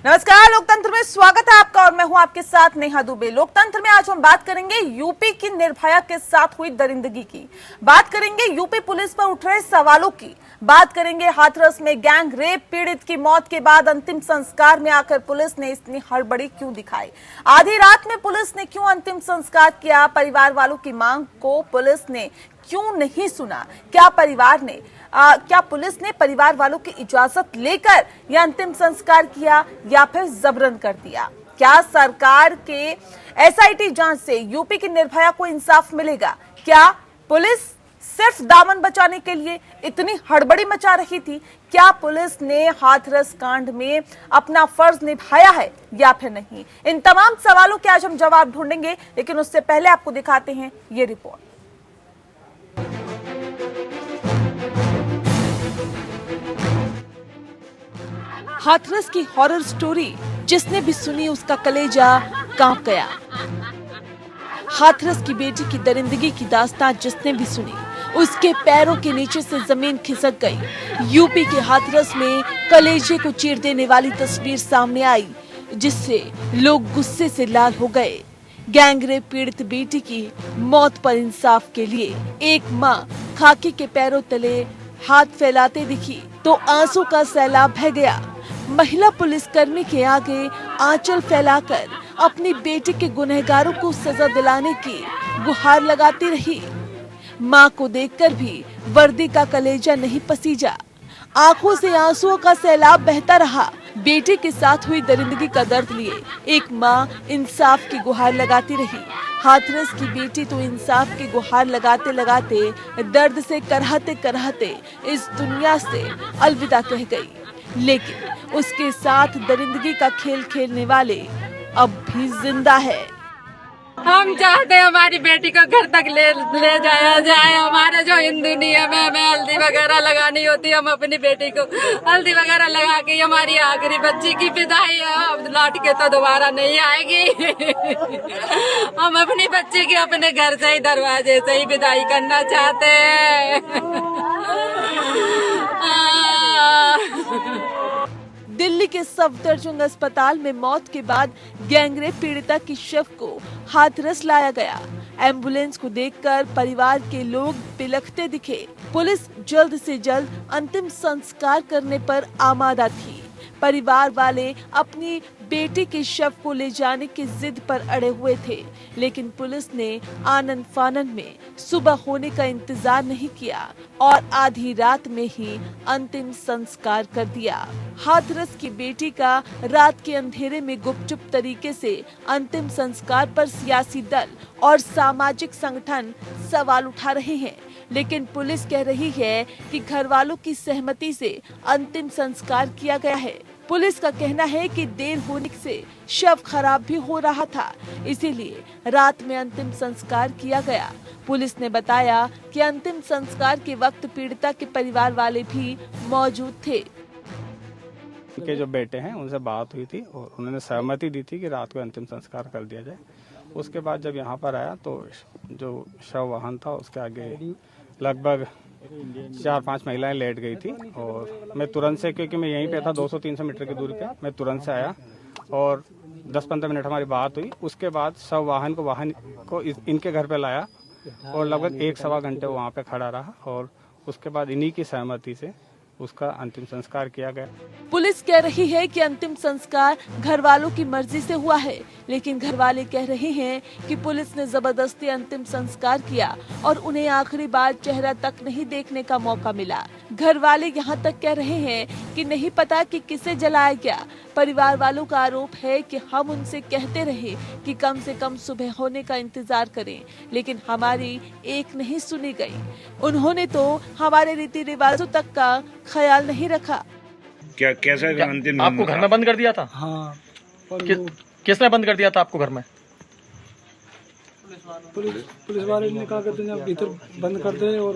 नमस्कार, लोकतंत्र में स्वागत है आपका और मैं हूं आपके साथ नेहा दुबे। लोकतंत्र में आज हम बात करेंगे यूपी की निर्भया के साथ हुई दरिंदगी की, बात करेंगे यूपी पुलिस पर उठ रहे सवालों की, बात करेंगे हाथरस में गैंग रेप पीड़ित की मौत के बाद अंतिम संस्कार में आकर पुलिस ने इतनी हड़बड़ी क्यों दिखाई, आधी रात में पुलिस ने क्यों अंतिम संस्कार किया, परिवार वालों की मांग को पुलिस ने क्यों नहीं सुना, क्या पुलिस ने परिवार वालों की इजाजत लेकर यह अंतिम संस्कार किया या फिर जबरन कर दिया, क्या सरकार के एसआईटी जांच से यूपी की निर्भया को इंसाफ मिलेगा, क्या पुलिस सिर्फ दामन बचाने के लिए इतनी हड़बड़ी मचा रही थी, क्या पुलिस ने हाथरस कांड में अपना फर्ज निभाया है या फिर नहीं। इन तमाम सवालों के आज हम जवाब ढूंढेंगे, लेकिन उससे पहले आपको दिखाते हैं ये रिपोर्ट। हाथरस की हॉरर स्टोरी जिसने भी सुनी उसका कलेजा कांप गया। हाथरस की बेटी की दरिंदगी की दास्तान जिसने भी सुनी उसके पैरों के नीचे से जमीन खिसक गई। यूपी के हाथरस में कलेजे को चीर देने वाली तस्वीर सामने आई जिससे लोग गुस्से से लाल हो गए। गैंगरेप पीड़ित बेटी की मौत पर इंसाफ के लिए एक मां खाकी के पैरों तले हाथ फैलाते दिखी तो आंसू का सैलाब बह गया। महिला पुलिसकर्मी के आगे आंचल फैलाकर अपनी बेटी के गुनहगारों को सजा दिलाने की गुहार लगाती रही। मां को देखकर भी वर्दी का कलेजा नहीं पसीजा, आंखों से आंसुओं का सैलाब बहता रहा। बेटे के साथ हुई दरिंदगी का दर्द लिए एक मां इंसाफ की गुहार लगाती रही। हाथरस की बेटी तो इंसाफ की गुहार लगाते लगाते दर्द से कराहते कराहते इस दुनिया से अलविदा कह गई, लेकिन उसके साथ दरिंदगी का खेल खेलने वाले अब भी जिंदा है। हम चाहते हैं हमारी बेटी को घर तक ले जाया जाए। हमारे जो हिंदू नियम है, हमें हल्दी वगैरह लगानी होती है, हम अपनी बेटी को हल्दी वगैरह लगा के हमारी आखिरी बच्ची की विदाई है। अब लौट के तो दोबारा नहीं आएगी। हम अपनी बच्ची की अपने घर से ही दरवाजे से ही विदाई करना चाहते हैं। दिल्ली के सफदरजंग अस्पताल में मौत के बाद गैंगरेप पीड़िता की शव को हाथरस लाया गया। एम्बुलेंस को देखकर परिवार के लोग बिलखते दिखे। पुलिस जल्द से जल्द अंतिम संस्कार करने पर आमादा थी। परिवार वाले अपनी बेटी के शव को ले जाने की जिद पर अड़े हुए थे, लेकिन पुलिस ने आनन फानन में सुबह होने का इंतजार नहीं किया और आधी रात में ही अंतिम संस्कार कर दिया। हाथरस की बेटी का रात के अंधेरे में गुपचुप तरीके से अंतिम संस्कार पर सियासी दल और सामाजिक संगठन सवाल उठा रहे हैं, लेकिन पुलिस कह रही है कि घर वालों की सहमति से अंतिम संस्कार किया गया है। पुलिस का कहना है कि देर होने से शव खराब भी हो रहा था, इसीलिए रात में अंतिम संस्कार किया गया। पुलिस ने बताया कि अंतिम संस्कार के वक्त पीड़िता के परिवार वाले भी मौजूद थे। उनके जो बेटे हैं उनसे बात हुई थी और उन्होंने सहमति दी थी कि रात को अंतिम संस्कार कर दिया जाए। उसके बाद जब यहाँ पर आया तो जो शव वाहन था उसके आगे लगभग 4-5 महिलाएं लेट गई थी और मैं तुरंत से, क्योंकि मैं यहीं पे था 200-300 मीटर की दूरी पे, मैं तुरंत से आया और 10-15 मिनट हमारी बात हुई। उसके बाद शव वाहन को इनके घर पे लाया और लगभग 1-1.25 घंटे वहाँ पे खड़ा रहा और उसके बाद इन्हीं की सहमति से उसका अंतिम संस्कार किया गया। पुलिस कह रही है कि अंतिम संस्कार घर वालों की मर्जी से हुआ है, लेकिन घर वाले कह रहे हैं कि पुलिस ने जबरदस्ती अंतिम संस्कार किया और उन्हें आखिरी बार चेहरा तक नहीं देखने का मौका मिला। घर वाले यहाँ तक कह रहे हैं कि नहीं पता कि किसे जलाया गया। परिवार वालों का आरोप है कि हम उनसे कहते रहे कि कम से कम सुबह होने का इंतजार करें, लेकिन हमारी एक नहीं सुनी गई। उन्होंने तो हमारे रीति रिवाजों तक का ख्याल नहीं रखा। कैसा अंतिम आपको घर में बंद कर दिया था? हाँ। किसने बंद कर दिया था आपको घर में? पुलिस वाले ने कहा कहते हैं भीतर बंद कर दे और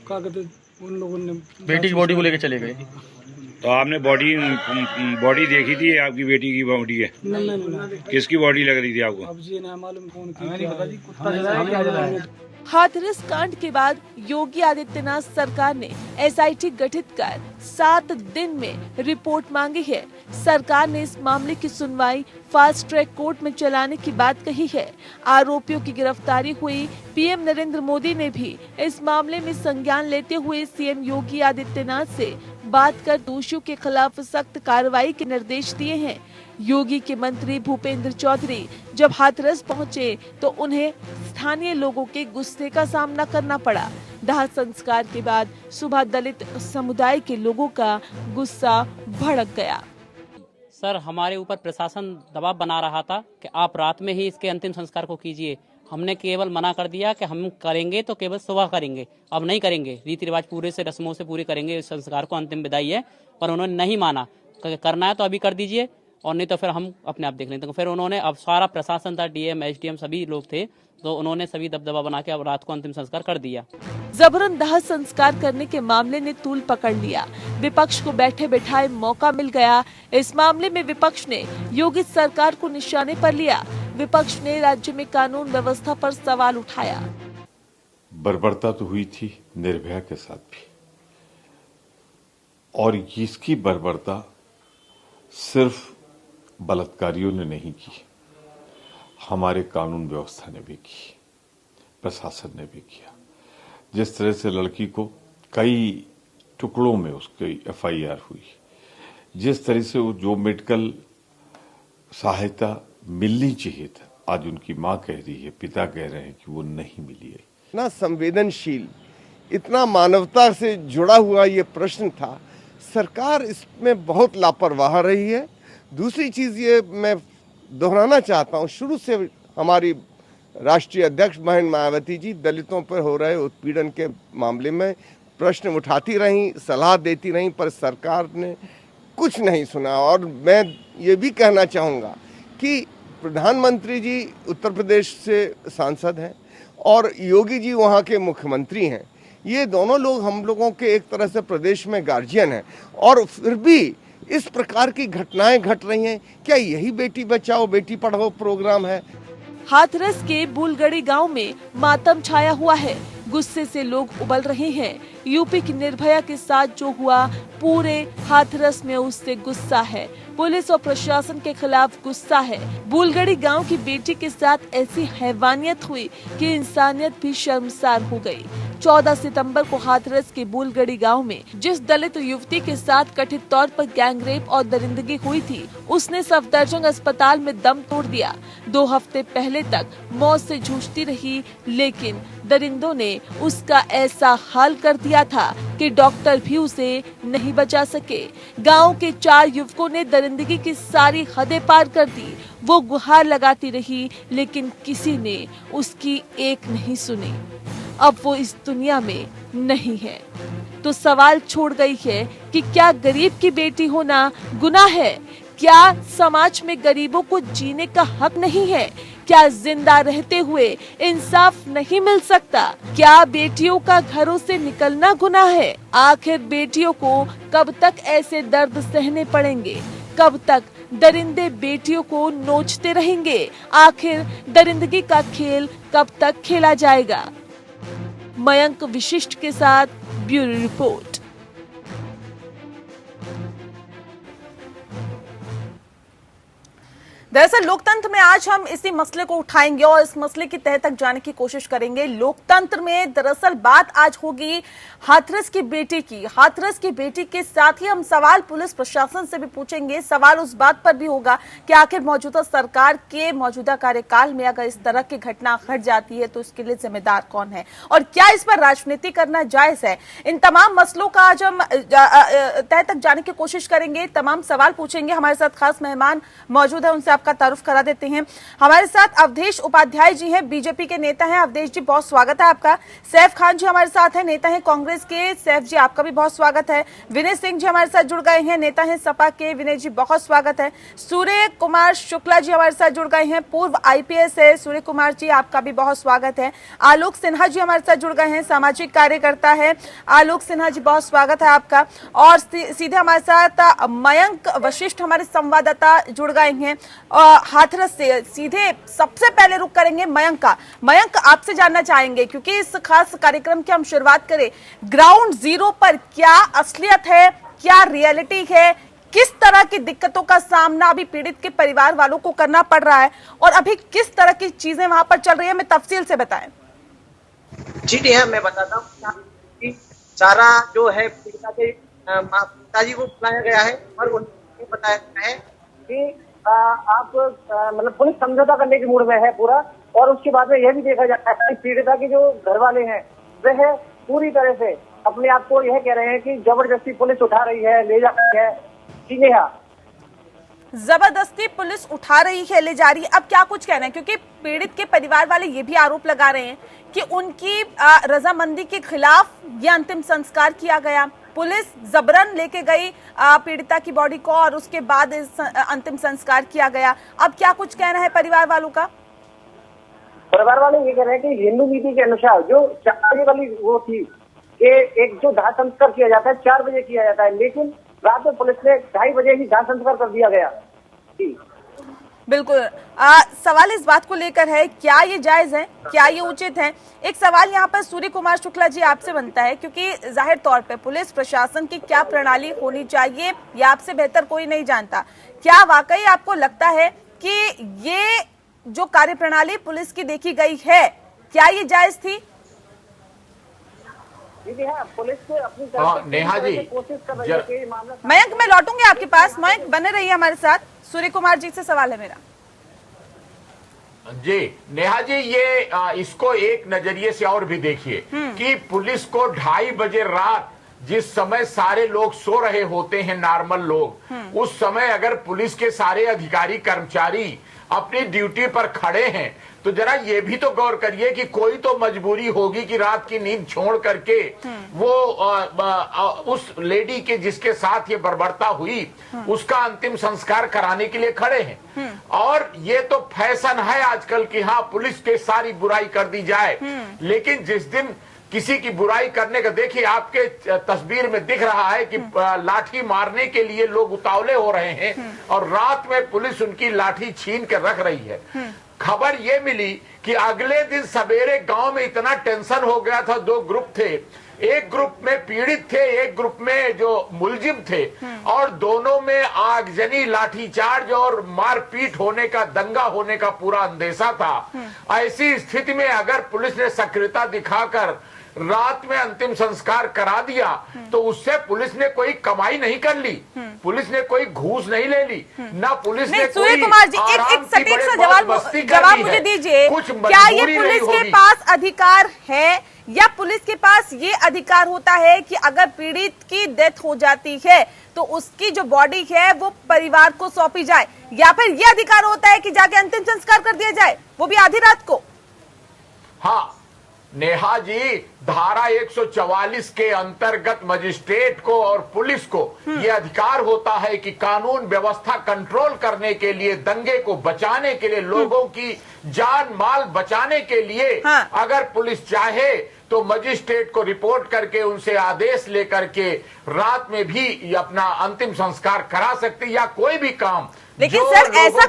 कहा कहते उन लोगों ने बेटी की बॉडी को लेके चले गए। तो आपने बॉडी देखी थी? आपकी बेटी की बॉडी है? नहीं। किसकी बॉडी लग रही थी आपको? अब जी ना मालूम कौन की। हाथरस कांड के बाद योगी आदित्यनाथ सरकार ने एसआईटी गठित कर 7 दिन में रिपोर्ट मांगी है। सरकार ने इस मामले की सुनवाई फास्ट ट्रैक कोर्ट में चलाने की बात कही है। आरोपियों की गिरफ्तारी हुई। पीएम नरेंद्र मोदी ने भी इस मामले में संज्ञान लेते हुए सीएम योगी आदित्यनाथ से बात कर दोषियों के खिलाफ सख्त कार्रवाई के निर्देश दिए हैं। योगी के मंत्री भूपेंद्र चौधरी जब हाथरस पहुंचे तो उन्हें स्थानीय लोगों के गुस्से का सामना करना पड़ा। दाह संस्कार के बाद सुबह दलित समुदाय के लोगों का गुस्सा भड़क गया। सर, हमारे ऊपर प्रशासन दबाव बना रहा था कि आप रात में ही इसके अंतिम संस्कार को कीजिए। हमने केवल मना कर दिया कि हम करेंगे तो केवल सुबह करेंगे, अब नहीं करेंगे। रीति रिवाज पूरे से रस्मों से पूरे करेंगे, इस संस्कार को अंतिम विदाई है। पर उन्होंने नहीं माना, करना है तो अभी कर दीजिए और नहीं तो फिर हम अपने आप देख लेते हैं। फिर उन्होंने, अब सारा प्रशासन था, डीएम एसडीएम सभी लोग थे, तो उन्होंने सभी दबदबा बना के अब रात को अंतिम संस्कार कर दिया। जबरन दाह संस्कार करने के मामले ने तूल पकड़ लिया। विपक्ष को बैठे बैठाए मौका मिल गया। इस मामले में विपक्ष ने योगी सरकार को निशाने पर लिया। विपक्ष ने राज्य में कानून व्यवस्था पर सवाल उठाया। बर्बरता तो हुई थी निर्भया के साथ भी, और इसकी बर्बरता सिर्फ बलात्कारियों ने नहीं की, हमारे कानून व्यवस्था ने भी की, प्रशासन ने भी किया। जिस तरह से लड़की को कई टुकड़ों में उसकी एफआईआर हुई, जिस तरह से वो जो मेडिकल सहायता मिलनी चाहिए था, आज उनकी मां कह रही है, पिता कह रहे हैं कि वो नहीं मिली है। इतना संवेदनशील, इतना मानवता से जुड़ा हुआ ये प्रश्न था, सरकार इसमें बहुत लापरवाह रही है। दूसरी चीज ये मैं दोहराना चाहता हूँ, शुरू से हमारी राष्ट्रीय अध्यक्ष बहन मायावती जी दलितों पर हो रहे उत्पीड़न के मामले में प्रश्न उठाती रहीं, सलाह देती रहीं, पर सरकार ने कुछ नहीं सुना। और मैं ये भी कहना चाहूँगा कि प्रधानमंत्री जी उत्तर प्रदेश से सांसद हैं और योगी जी वहाँ के मुख्यमंत्री हैं। ये दोनों लोग हम लोगों के एक तरह से प्रदेश में गार्जियन हैं, और फिर भी इस प्रकार की घटनाएं घट रही हैं। क्या यही बेटी बचाओ बेटी पढ़ाओ प्रोग्राम है? हाथरस के बुलगड़ी गांव में मातम छाया हुआ है। गुस्से से लोग उबल रहे हैं। यूपी की निर्भया के साथ जो हुआ, पूरे हाथरस में उससे गुस्सा है। पुलिस और प्रशासन के खिलाफ गुस्सा है। बुलगड़ी गांव की बेटी के साथ ऐसी हैवानियत हुई कि इंसानियत भी शर्मसार हो गई। 14 सितंबर को हाथरस के बुलगड़ी गांव में जिस दलित युवती के साथ कथित तौर पर गैंगरेप और दरिंदगी हुई थी, उसने सफदरजंग अस्पताल में दम तोड़ दिया। 2 हफ्ते पहले तक मौत से जूझती रही, लेकिन दरिंदों ने उसका ऐसा हाल कर दिया था कि डॉक्टर भी उसे नहीं बचा सके। गांव के 4 युवकों ने दरिंदगी की सारी हदें पार कर दी। वो गुहार लगाती रही, लेकिन किसी ने उसकी एक नहीं सुनी। अब वो इस दुनिया में नहीं है। तो सवाल छोड़ गई है कि क्या गरीब की बेटी होना गुनाह है? क्या समाज में गरीबों को जीने का हक नहीं है? क्या जिंदा रहते हुए इंसाफ नहीं मिल सकता? क्या बेटियों का घरों से निकलना गुनाह है? आखिर बेटियों को कब तक ऐसे दर्द सहने पड़ेंगे? कब तक दरिंदे बेटियों को नोचते रहेंगे? आखिर दरिंदगी का खेल कब तक खेला जाएगा? मयंक विशिष्ट के साथ ब्यूरो रिपोर्ट। दरअसल लोकतंत्र में आज हम इसी मसले को उठाएंगे और इस मसले की तह तक जाने की कोशिश करेंगे। लोकतंत्र में दरअसल बात आज होगी हाथरस की बेटी की। हाथरस की बेटी के साथ ही हम सवाल पुलिस प्रशासन से भी पूछेंगे। सवाल उस बात पर भी होगा कि आखिर मौजूदा सरकार के मौजूदा कार्यकाल में अगर इस तरह की घटना घट जाती है तो इसके लिए जिम्मेदार कौन है और क्या इस पर राजनीति करना जायज है। इन तमाम मसलों का आज हम तह तक जाने की कोशिश करेंगे, तमाम सवाल पूछेंगे। हमारे साथ खास मेहमान मौजूद है, उनसे आपका तारुफ करा देते हैं। हमारे साथ अवधेश उपाध्याय जी हैं, बीजेपी के नेता हैं। अवधेश जी बहुत स्वागत है आपका। सैफ खान जी हमारे साथ हैं, नेता हैं कांग्रेस के। सैफ जी आपका भी बहुत स्वागत है। विनय सिंह जी हमारे साथ जुड़ गए हैं, नेता हैं सपा के। विनय जी बहुत स्वागत है। सूर्य कुमार शुक्ला जी हमारे साथ जुड़ गए हैं, पूर्व आईपीएस है। सूर्य कुमार जी आपका भी बहुत स्वागत है। आलोक सिन्हा जी हमारे साथ जुड़ गए हैं, सामाजिक कार्यकर्ता है। आलोक सिन्हा जी बहुत स्वागत है आपका। और सीधे हमारे साथ मयंक वशिष्ठ हमारे संवाददाता जुड़ गए हैं हाथरस से। सीधे सबसे पहले रुक करेंगे मयंक का। मयंक आपसे जानना चाहेंगे, क्योंकि इस खास कार्यक्रम की हम शुरुआत करें, ग्राउंड जीरो पर क्या असलियत है, क्या रियलिटी है, किस तरह की दिक्कतों का सामना अभी पीड़ित के परिवार वालों को करना पड़ रहा है और अभी किस तरह की चीजें वहां पर चल रही है, हमें तफसील से बताएं। जी नहीं है, मैं बताता हूँ कि सारा जो है पीड़िता के पिताजी को बुलाया गया है और उन्हें बताया गया है कि आप मतलब पुलिस समझौता करने के मूड में है पूरा। और उसके बाद में यह भी देखा जाता है कि पीड़िता के जो घर वाले हैं वह पूरी तरह से अपने आप को यह कह रहे हैं कि जबरदस्ती पुलिस उठा रही है, ले जा रही है। जी नेहा, जबरदस्ती पुलिस उठा रही है, ले जा रही है। अब क्या कुछ कहना है, क्योंकि पीड़ित के परिवार वाले ये भी आरोप लगा रहे हैं कि उनकी रजामंदी के खिलाफ ये अंतिम संस्कार किया गया, पुलिस जबरन लेके गई पीड़िता की बॉडी को और उसके बाद इस अंतिम संस्कार किया गया। अब क्या कुछ कहना है परिवार वालों का? परिवार वाले ये कह रहे हैं कि हिंदू नीति के अनुसार जो 4 बजे वाली वो थी कि एक जो दाह संस्कार किया जाता है 4 बजे किया जाता है, लेकिन रात में पुलिस ने 2:30 बजे ही दाह संस्कार कर दिया गया। बिल्कुल। सवाल इस बात को लेकर है, क्या ये जायज है, क्या ये उचित है? एक सवाल यहाँ पर सूर्य कुमार शुक्ला जी आपसे बनता है, क्योंकि जाहिर तौर पे पुलिस प्रशासन की क्या प्रणाली होनी चाहिए ये आपसे बेहतर कोई नहीं जानता। क्या वाकई आपको लगता है कि ये जो कार्य प्रणाली पुलिस की देखी गई है, क्या ये जायज थी? पुलिस से अपनी नेहा जी, मयंक, मैं लौटूंगी आपके पास। मयंक बने रहिए हमारे साथ। सूर्य कुमार जी से सवाल है मेरा। जी नेहा जी, ये इसको एक नजरिए से और भी देखिए कि पुलिस को 2:30 बजे रात, जिस समय सारे लोग सो रहे होते हैं, नॉर्मल लोग, उस समय अगर पुलिस के सारे अधिकारी कर्मचारी अपनी ड्यूटी पर खड़े हैं तो जरा ये भी तो गौर करिए कि कोई तो मजबूरी होगी कि रात की नींद छोड़ करके वो उस लेडी के जिसके साथ ये बर्बरता हुई उसका अंतिम संस्कार कराने के लिए खड़े हैं। और ये तो फैशन है आजकल की हाँ पुलिस के सारी बुराई कर दी जाए, लेकिन जिस दिन किसी की बुराई करने का, देखिए आपके तस्वीर में दिख रहा है कि लाठी मारने के लिए लोग उतावले हो रहे हैं और रात में पुलिस उनकी लाठी छीन के रख रही है। खबर ये मिली कि अगले दिन सवेरे गांव में इतना टेंशन हो गया था, 2 ग्रुप थे, एक ग्रुप में पीड़ित थे, एक ग्रुप में जो मुलजिम थे, और दोनों में आगजनी, लाठीचार्ज और मारपीट होने का, दंगा होने का पूरा अंदेशा था। ऐसी स्थिति में अगर पुलिस ने सक्रियता दिखाकर रात में अंतिम संस्कार करा दिया तो उससे पुलिस ने कोई कमाई नहीं कर ली, पुलिस ने कोई घूस नहीं ले ली, ना पुलिस ने सूर्य कोई कुमार जी, एक सटीक सा जवाब मुझे दीजिए। क्या ये पुलिस के पास अधिकार है या पुलिस के पास ये अधिकार होता है कि अगर पीड़ित की डेथ हो जाती है तो उसकी जो बॉडी है वो परिवार को सौंपी जाए, या फिर ये अधिकार होता है कि जाके अंतिम संस्कार कर दिया जाए, वो भी आधी रात को? हाँ नेहा जी, धारा 144 के अंतर्गत मजिस्ट्रेट को और पुलिस को यह अधिकार होता है कि कानून व्यवस्था कंट्रोल करने के लिए, दंगे को बचाने के लिए, लोगों की जान माल बचाने के लिए अगर पुलिस चाहे तो मजिस्ट्रेट को रिपोर्ट करके उनसे आदेश लेकर के रात में भी अपना अंतिम संस्कार करा सकती या कोई भी काम। लेकिन सर ऐसी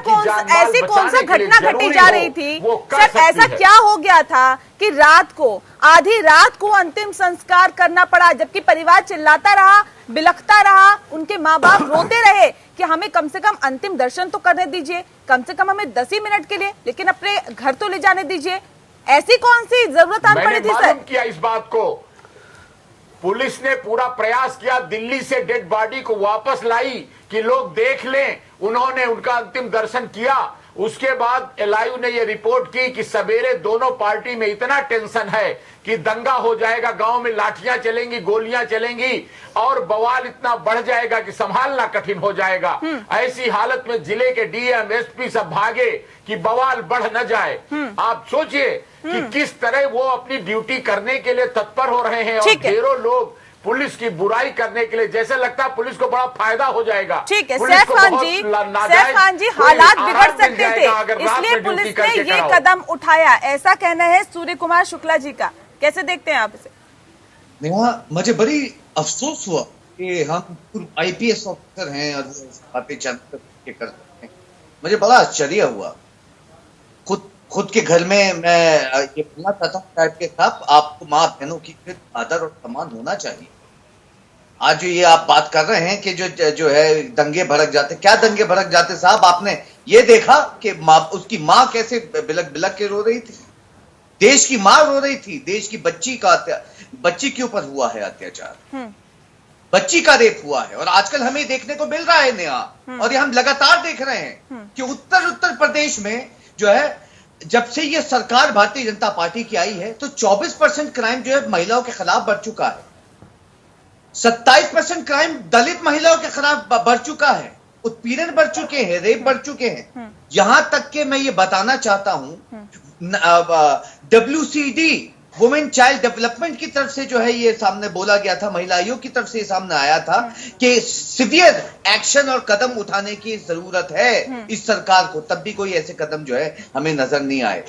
कौन सा घटना घटी जा रही थी सर? ऐसा क्या हो गया था कि रात को, आधी रात को अंतिम संस्कार करना पड़ा, जबकि परिवार चिल्लाता रहा, बिलखता रहा, उनके माँ बाप रोते रहे कि हमें कम से कम अंतिम दर्शन तो करने दीजिए, कम से कम हमें 10 ही मिनट के लिए, लेकिन अपने घर तो ले जाने दीजिए। ऐसी कौन सी जरूरत आन पड़ी थी सर? किया इस बात को, पुलिस ने पूरा प्रयास किया, दिल्ली से डेड बॉडी को वापस लाई कि लोग देख लें, उन्होंने उनका अंतिम दर्शन किया। उसके बाद एलआईयू ने यह रिपोर्ट की कि सवेरे दोनों पार्टी में इतना टेंशन है कि दंगा हो जाएगा, गांव में लाठियां चलेंगी, गोलियां चलेंगी और बवाल इतना बढ़ जाएगा कि संभालना कठिन हो जाएगा। ऐसी हालत में जिले के डीएम, एसपी सब भागे कि बवाल बढ़ न जाए। आप सोचिए कि किस तरह वो अपनी ड्यूटी करने के लिए तत्पर हो रहे हैं और ढेरों लोग पुलिस की बुराई करने के लिए, जैसे लगता है पुलिस को बड़ा फायदा हो जाएगा। ठीक है सैफ खान जी, हालात बिगड़ सकते थे, इसलिए पुलिस ने ये कदम उठाया, ऐसा कहना है सूर्य कुमार शुक्ला जी का। कैसे देखते हैं आप इसे? नेहा, मुझे बड़ी अफसोस हुआ कि हम आईपीएस ऑफिसर हैं और बातें करते हैं। मुझे बड़ा आश्चर्य हुआ। खुद के घर में मैं ये बोलना चाहता हूँ साहब के साथ, आपको माँ बहनों की फिर आदर और सम्मान होना चाहिए। आज जो ये आप बात कर रहे हैं कि जो है दंगे भड़क जाते, क्या दंगे भड़क जाते साहब? आपने ये देखा कि उसकी माँ कैसे बिलक बिलक के रो रही थी? देश की माँ रो रही थी, देश की बच्ची के ऊपर हुआ है अत्याचार, बच्ची का रेप हुआ है। और आजकल हमें देखने को मिल रहा है नया, और ये हम लगातार देख रहे हैं कि उत्तर प्रदेश में जो है, जब से ये सरकार भारतीय जनता पार्टी की आई है तो 24% क्राइम जो है महिलाओं के खिलाफ बढ़ चुका है, 27% क्राइम दलित महिलाओं के खिलाफ बढ़ चुका है, उत्पीड़न बढ़ चुके हैं, रेप बढ़ चुके हैं। यहां तक कि मैं ये बताना चाहता हूं, WCD वुमेन चाइल्ड डेवलपमेंट की तरफ से जो है ये सामने बोला गया था, महिला आयोग की तरफ से ये सामने आया था कि सीवियर एक्शन और कदम उठाने की जरूरत है इस सरकार को, तब भी कोई ऐसे कदम जो है हमें नजर नहीं आए।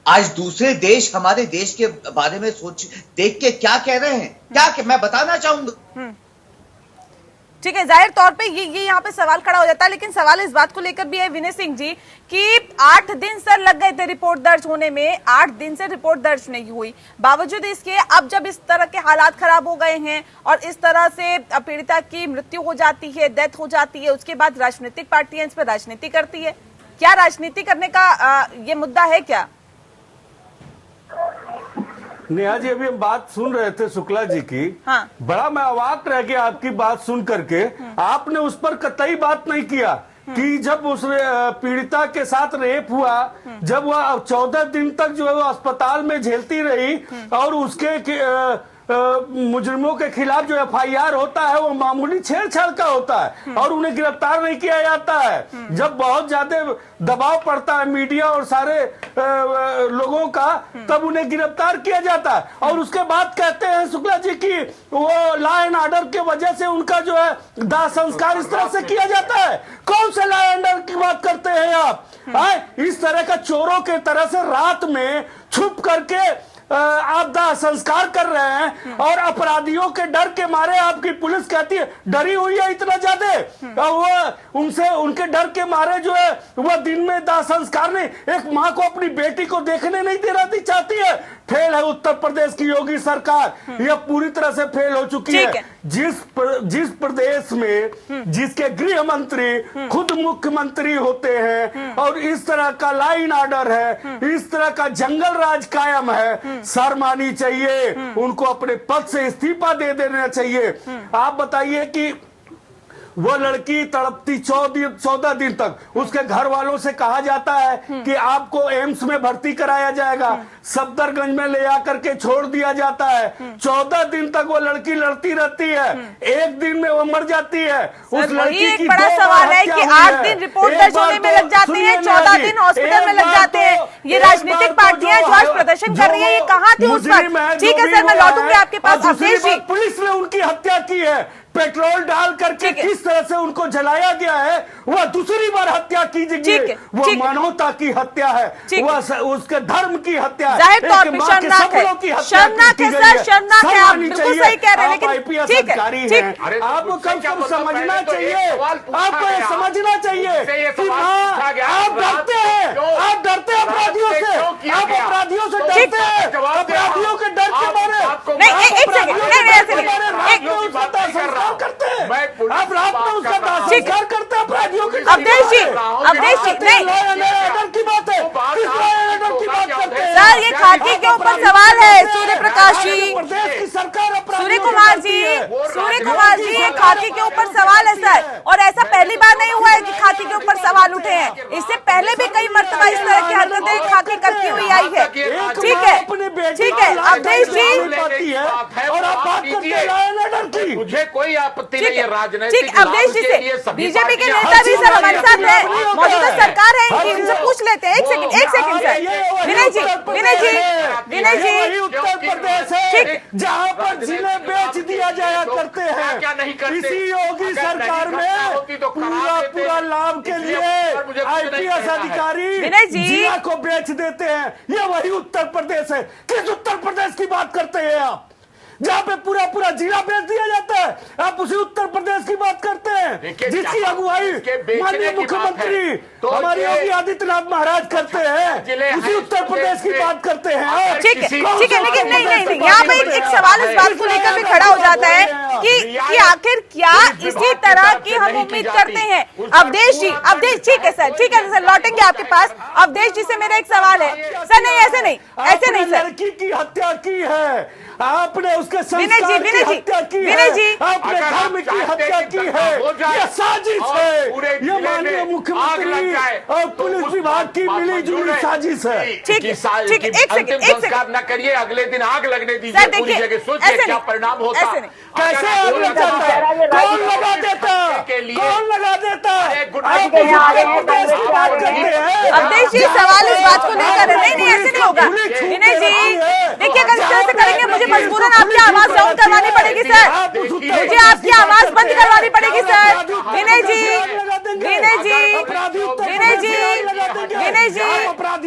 आज दूसरे देश हमारे देश के बारे में देख के क्या कह रहे हैं, क्या मैं बताना चाहूंगा। ठीक है, जाहिर तौर पे ये यहाँ पे सवाल खड़ा हो जाता है, लेकिन सवाल इस बात को लेकर भी है विनय सिंह जी कि 8 दिन सर लग गए थे रिपोर्ट दर्ज होने में, 8 दिन से रिपोर्ट दर्ज नहीं हुई। बावजूद इसके अब जब इस तरह के हालात खराब हो गए हैं और इस तरह से पीड़िता की मृत्यु हो जाती है, डेथ हो जाती है, उसके बाद राजनीतिक पार्टियां इस पर राजनीति करती है। क्या राजनीति करने का ये मुद्दा है क्या? नेहा जी, अभी हम बात सुन रहे थे शुक्ला जी की। हाँ। बड़ा मैं अवाक रह गया आपकी बात सुन करके। आपने उस पर कतई बात नहीं किया कि जब उस पीड़िता के साथ रेप हुआ, जब वह 14 दिन तक जो है वो अस्पताल में झेलती रही और उसके मुजरिमों के खिलाफ जो FIR होता है वो मामूली छेड़छाड़ का होता है और उन्हें गिरफ्तार नहीं किया जाता है। जब बहुत ज्यादा दबाव पड़ता है मीडिया और सारे लोगों का, तब उन्हें गिरफ्तार किया जाता है। और उसके बाद कहते हैं शुक्ला जी की वो लॉ एंड ऑर्डर के वजह से उनका जो है दाह संस्कार इस तरह से किया जाता है। कौन से लॉ एंड ऑर्डर की बात करते हैं आप? इस तरह का चोरों के तरह से रात में छुप करके आप दाह संस्कार कर रहे हैं और अपराधियों के डर के मारे आपकी पुलिस कहती है डरी हुई है इतना ज्यादा, वो उनसे उनके डर के मारे जो है वह दिन में दाह संस्कार नहीं, एक माँ को अपनी बेटी को देखने नहीं देना चाहती है। फेल है उत्तर प्रदेश की योगी सरकार, यह पूरी तरह से फेल हो चुकी है। जिस प्रदेश में जिसके गृह मंत्री खुद मुख्यमंत्री होते हैं और इस तरह का लॉ एंड ऑर्डर है, इस तरह का जंगल राज कायम है, शर्म आनी चाहिए, उनको अपने पद से इस्तीफा दे देना चाहिए। आप बताइए कि वो लड़की तड़पती 14 दिन तक, उसके घर वालों से कहा जाता है कि आपको एम्स में भर्ती कराया जाएगा, सफदरगंज में ले आकर के छोड़ दिया जाता है। 14 दिन तक वो लड़की लड़ती रहती है, एक दिन में वो मर जाती है। उस लड़की की बड़ा सवाल है कि 8 दिन रिपोर्ट दर्ज होने में लग जाते हैं, 14 दिन हॉस्पिटल में लग जाते हैं। ये राजनीतिक पार्टियां जो आज प्रदर्शन कर रही है, ये कहाँ थी उस वक्त? ठीक है सर, मैं लौटूंगी आपके पास। अवधेश जी, पुलिस ने उनकी हत्या की है, पेट्रोल डाल करके किस तरह से उनको जलाया गया है, वह दूसरी बार हत्या की गई, वो मानवता की हत्या है, वह उसके धर्म की हत्या है, जाहिर तौर पे शर्मनाक है, शर्मनाक है सर, शर्मनाक है। आप बिल्कुल सही कह रहे हैं, लेकिन ठीक है, आपको कम से कम समझना चाहिए, आपको ये समझना चाहिए कि आप डरते हैं, आप डरते हैं अपराधियों से, आप अपराधियों से डरते हैं, अपराधियों के डर के मारे करते हैं, आप रात में उसका दाह करते हैं अपराधियों के। अवधेश जी, की बात है, सर ये खाकी के ऊपर सवाल है। सूर्य प्रकाश जी, सूर्य कुमार जी, ये खाकी के ऊपर सवाल है सर, और ऐसा पहली बार नहीं हुआ है कि खाकी के ऊपर सवाल उठे हैं, इससे पहले भी कई मर्तबा इस तरह की हरकतें खाकी करती हुई आई है। ठीक है अवधेश जी, और आप बात करते हैं मुझे कोई आपत्ति नहीं है राजनीतिक ठीक। अवधेश जी से बीजेपी के नेता भी सर हमारे साथ है, मौजूदा सरकार है इनकी, उनसे पूछ लेते हैं। एक सेकंड सर, विनय जी, उत्तर प्रदेश है जहाँ पर जिन्हें बेच दिया जाया करते हैं, क्या नहीं करते? इसी योगी सरकार में पूरा लाभ के लिए IPS अधिकारी जिला को बेच देते हैं। ये वही उत्तर प्रदेश है। किस उत्तर प्रदेश की बात करते हैं आप, जहाँ पे पूरा जिला बेच दिया जाता है? आप उसी उत्तर प्रदेश की बात करते हैं जिसकी अगुवाई माननीय मुख्यमंत्री हमारे योगी आदित्यनाथ महाराज करते हैं, उसी उत्तर प्रदेश की बात करते हैं। ठीक है, लेकिन नहीं, यहाँ पे एक सवाल इस बात को लेकर भी खड़ा हो जाता है कि कि आखिर क्या इसी तरह की हम उम्मीद करते हैं। अवधेश जी, ठीक है सर, लौटेंगे आपके पास। अवधेश जी से मेरा एक सवाल है सर। नहीं ऐसे नहीं सर, लड़की की हत्या की है आपने, उसके विनय संस्कार की हत्या की है, आपने धर्म की हत्या की है, ये साजिश है, ये माननीय मुख्यमंत्री और पुलिस विभाग की मिलीजुली साजिश है। अंतिम संस्कार न करिए, अगले दिन आग लगने दीजिए पूरी जगह, सोचिए क्या परिणाम होता। कैसे आग लग जाता? कौन लगा देता? कौन लगा देता? अवधेश जी सवाल इस बात को लेकर है। नहीं ऐसे नहीं होगा विनय जी। देखिए अगर इस तरह से करेंगे मुझे मजबूरन आपकी आवाज डाउन करवानी पड़ेगी सर, मुझे आपकी आवाज बंद करवानी पड़ेगी सर। विनय जी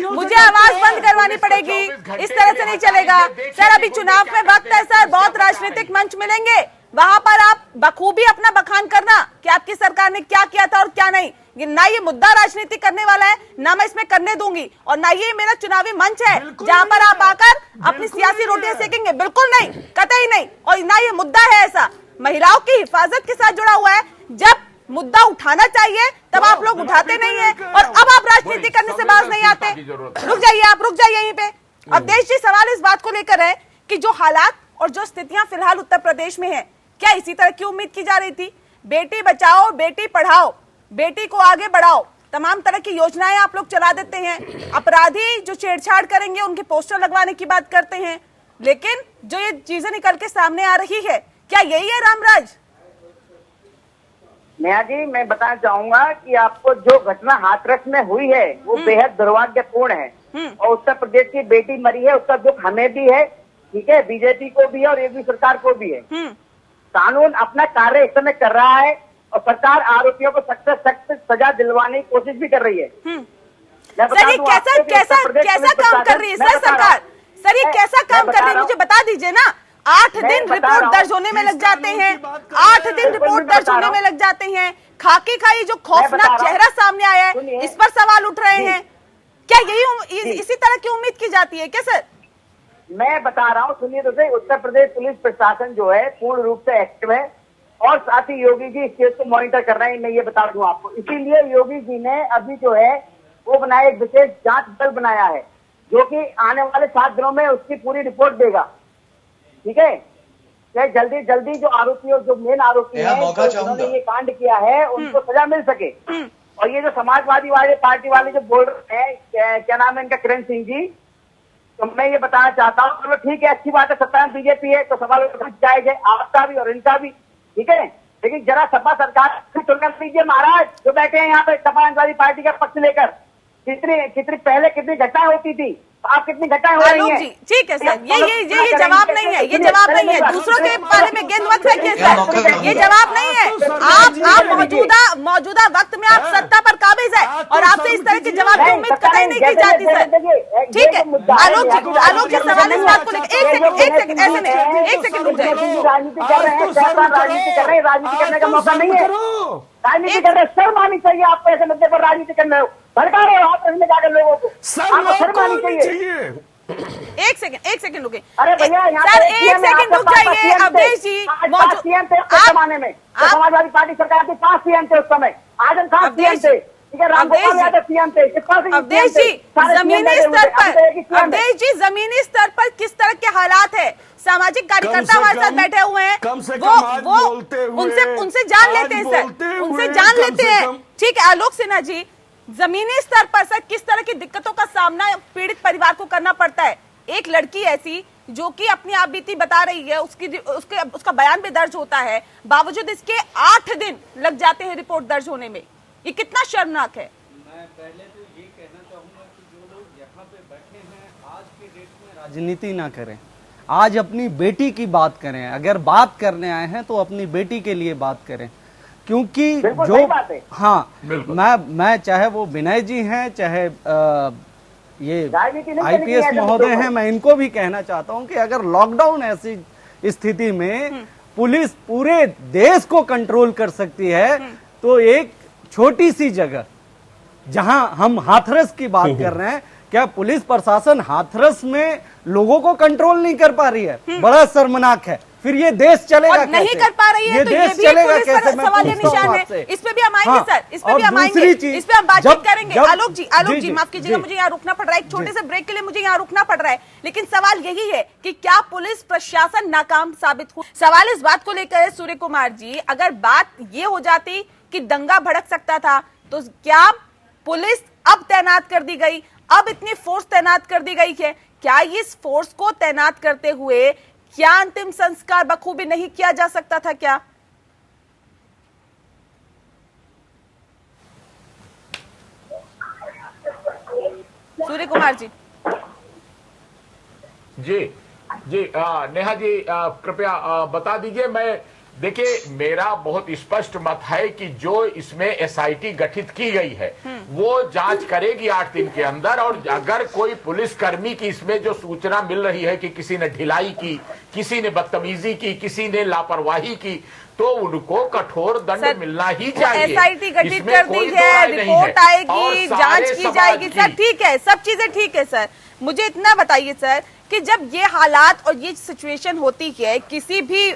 मुझे आवाज बंद करवानी पड़ेगी, इस तरह से नहीं चलेगा सर। अभी चुनाव में वक्त है सर, बहुत राजनीतिक मंच मिलेंगे, वहां पर आप बखूबी अपना बखान करना कि आपकी सरकार ने क्या किया था और क्या नहीं। ना ये मुद्दा राजनीति करने वाला है, ना मैं इसमें करने दूंगी, और ना ये मेरा चुनावी मंच है जहां पर आप आकर अपनी सियासी रोटियां सेकेंगे, बिल्कुल नहीं, कतई नहीं। और ना ये मुद्दा है ऐसा महिलाओं की हिफाजत के साथ जुड़ा हुआ है। जब मुद्दा उठाना चाहिए तब आप लोग उठाते नहीं है, और अब आप राजनीति करने से बाज नहीं आते। रुक जाइए यहीं पे। अवधेश जी सवाल इस बात को लेकर है कि जो हालात और जो स्थितियां फिलहाल उत्तर प्रदेश में है, क्या इसी तरह की उम्मीद की जा रही थी? बेटी बचाओ, बेटी पढ़ाओ, बेटी को आगे बढ़ाओ, तमाम तरह की योजनाएं आप लोग चला देते हैं। अपराधी जो छेड़छाड़ करेंगे उनके पोस्टर लगवाने की बात करते हैं, लेकिन जो ये चीजें निकल के सामने आ रही है, क्या यही है रामराज? नेहा जी, मैं बताना चाहूंगा कि आपको जो घटना हाथरस में हुई है वो बेहद दुर्भाग्यपूर्ण है, और उत्तर प्रदेश की बेटी मरी है, उसका दुख हमें भी है, ठीक है, बीजेपी को भी है और योगी सरकार को भी है। कानून अपना कार्य इस समय कर रहा है और सरकार आरोपियों को सख्त से सख्त सजा दिलवाने की कोशिश भी कर रही है। सर ये कैसा काम कर रही है सर सरकार? सर ये कैसा काम कर रही है मुझे बता दीजिए ना। 8 दिन रिपोर्ट दर्ज होने में लग जाते हैं, 8 दिन रिपोर्ट दर्ज होने में लग जाते हैं। खाकी खाई जो खौफनाक चेहरा सामने आया है, इस पर सवाल उठ रहे हैं। क्या यही इसी तरह की उम्मीद की जाती है क्या सर? मैं बता रहा हूँ, सुनिए तो सही। उत्तर प्रदेश पुलिस प्रशासन जो है पूर्ण रूप से एक्टिव है, और साथ ही योगी जी इस केस को मॉनिटर कर रहे हैं, मैं ये बता दूं आपको। इसीलिए योगी जी ने अभी जो है वो बनाया, एक विशेष जांच दल बनाया है, जो कि आने वाले 7 दिनों में उसकी पूरी रिपोर्ट देगा, ठीक है। जल्दी जल्दी जो आरोपी और जो मेन आरोपी है जिन्होंने ये कांड किया है उनको सजा मिल सके। और ये जो समाजवादी वाले पार्टी वाले जो बोल रहे हैं, क्या नाम है इनका, किरण सिंह जी, तो मैं ये बताना चाहता हूँ, चलो ठीक है, अच्छी बात है, सत्ता में बीजेपी है तो सवाल जायज है, आपका भी और इनका भी, ठीक है। लेकिन जरा सपा सरकार से तुलना कीजिए महाराज, जो बैठे हैं यहाँ पे समाजवादी पार्टी का पक्ष लेकर, कितनी पहले कितनी घटनाएं होती थी, आप कितनी घटनाएं हो रही हैं। ठीक है सर, ये जवाब नहीं है, ये जवाब नहीं है। दूसरों के बारे में गेंद मत फेंकिए सर, ये जवाब नहीं है। आप मौजूदा वक्त में आप सत्ता पर काबिज है, और आपसे इस तरह के जवाब की उम्मीद कतई नहीं की जाती सर, ठीक है। आलोक जी सवाल इस बात को लेकर एक सेकंड ऐसे नहीं, एक सेकंड रुक जाइए। राजनीति कर रहे हैं, राजनीति करने का मौका नहीं है, राजनीति कर रहे हैं, शर्म आनी चाहिए आपको ऐसे मुद्दे पर राजनीति करने हो, भड़का रहे हो आप इसमें जाकर लोगों को, आपको शर्म आनी चाहिए। एक सेकंड रुके। अरे भैया सर एक सेकंड रुक जाइए। अवधेश जी सीएम थे उस जमाने में, समाजवादी पार्टी सरकार के 5 सीएम थे उस समय, आजम खान सीएम थे, ठीक है, रामगोपाल यादव सीएम थे। अवधेश जी जमीनी स्तर पर, अवधेश जी जमीनी स्तर पर किस तरह के हालात है? सामाजिक कार्यकर्ता हमारे साथ बैठे हुए हैं, वो उनसे जान लेते हैं सर, उनसे जान लेते हैं, ठीक है। आलोक सिन्हा जी, जमीनी स्तर पर सर किस तरह की दिक्कतों का सामना पीड़ित परिवार को करना पड़ता है? एक लड़की ऐसी जो कि अपनी आप बीती बता रही है, उसका बयान भी दर्ज होता है, बावजूद इसके 8 दिन लग जाते हैं रिपोर्ट दर्ज होने में। ये कितना शर्मनाक है। मैं पहले तो ये कहना चाहूंगा कि जो लोग यहाँ पे बैठे हैं आज के डेट में राजनीति ना करें, आज अपनी बेटी की बात करें। अगर बात करने आए हैं तो अपनी बेटी के लिए बात करें, क्योंकि जो मैं चाहे वो विनय जी हैं, चाहे ये IPS महोदय हैं, मैं इनको भी कहना चाहता हूं कि अगर लॉकडाउन ऐसी स्थिति में पुलिस पूरे देश को कंट्रोल कर सकती है, तो एक छोटी सी जगह जहां हम हाथरस की बात कर रहे हैं, क्या पुलिस प्रशासन हाथरस में लोगों को कंट्रोल नहीं कर पा रही है? बड़ा शर्मनाक है। फिर ये देश चलेगा और नहीं कैसे? कर पा रही है, तो ये देश भी चलेगा पुलिस पर कैसे? मैं सवाल पूछता हूं निशान है। आपसे। इस पे भी हम आएंगे हाँ, सर, इस पे और भी हम दूसरी आएंगे, चीज, इस पे हम बातचीत करेंगे। आलोक जी, जी माफ कीजिएगा, मुझे यहाँ रुकना पड़ रहा है, एक छोटे से ब्रेक के लिए मुझे यहाँ रुकना पड़ रहा है, लेकिन सवाल यही है कि क्या पुलिस प्रशासन नाकाम साबित हुआ? सवाल इस बात को लेकर है सूर्य कुमार जी, अगर बात ये हो जाती कि दंगा भड़क सकता था, तो क्या पुलिस अब तैनात कर दी गई, अब इतनी फोर्स तैनात कर दी गई है, क्या इस फोर्स को तैनात करते हुए क्या अंतिम संस्कार बखूबी नहीं किया जा सकता था क्या? सूर्य कुमार जी। जी जी नेहा जी कृपया बता दीजिए। मैं देखिए, मेरा बहुत स्पष्ट मत है कि जो इसमें एसआईटी गठित की गई है वो जांच करेगी 8 दिन के अंदर, और अगर कोई पुलिसकर्मी की इसमें जो सूचना मिल रही है कि किसी ने ढिलाई की, किसी ने बदतमीजी की, किसी ने लापरवाही की, तो उनको कठोर दंड मिलना ही चाहिए। एसआईटी गठित कर दी है, रिपोर्ट आएगी, जांच की जाएगी, सर ठीक है, सब चीजें ठीक है सर। मुझे इतना बताइए सर कि जब ये हालात और ये सिचुएशन होती है किसी भी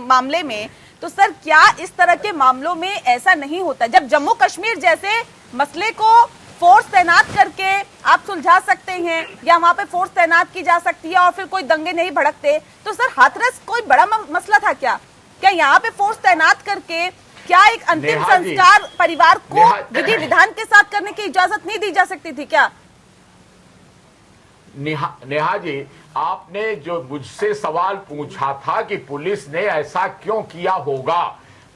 मामले में, तो सर क्या इस तरह के मामलों में ऐसा नहीं होता? जब जम्मू कश्मीर जैसे मसले को फोर्स तैनात करके आप सुलझा सकते हैं या वहां पे फोर्स तैनात की जा सकती है और फिर कोई दंगे नहीं भड़कते, तो सर हाथरस कोई बड़ा मसला था क्या? क्या यहाँ पे फोर्स तैनात करके क्या एक अंतिम संस्कार परिवार को विधि विधान के साथ करने की इजाजत नहीं दी जा सकती थी क्या? नेहा जी, आपने जो मुझसे सवाल पूछा था कि पुलिस ने ऐसा क्यों किया होगा,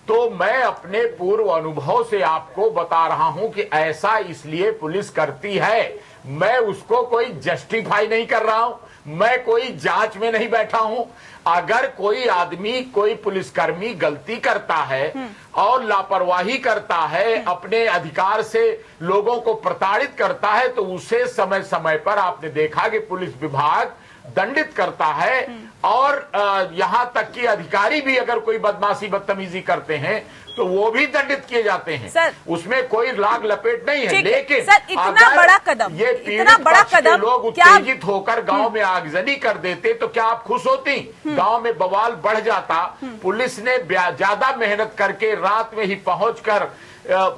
तो मैं अपने पूर्व अनुभव से आपको बता रहा हूं कि ऐसा इसलिए पुलिस करती है। मैं उसको कोई जस्टिफाई नहीं कर रहा हूं, मैं कोई जांच में नहीं बैठा हूं। अगर कोई आदमी, कोई पुलिसकर्मी गलती करता है और लापरवाही करता है, अपने अधिकार से लोगों को प्रताड़ित करता है, तो उसे समय समय पर आपने देखा कि पुलिस विभाग दंडित करता है। और यहां तक कि अधिकारी भी अगर कोई बदमाशी बदतमीजी करते हैं तो वो भी दंडित किए जाते हैं सर, उसमें कोई लाग लपेट नहीं है। लेकिन सर, इतना बड़ा कदम, ये इतना बड़ा कदम लोग उत्तेजित होकर गांव में आगजनी कर देते तो क्या आप खुश होती? गांव में बवाल बढ़ जाता। पुलिस ने ज्यादा मेहनत करके रात में ही पहुंचकर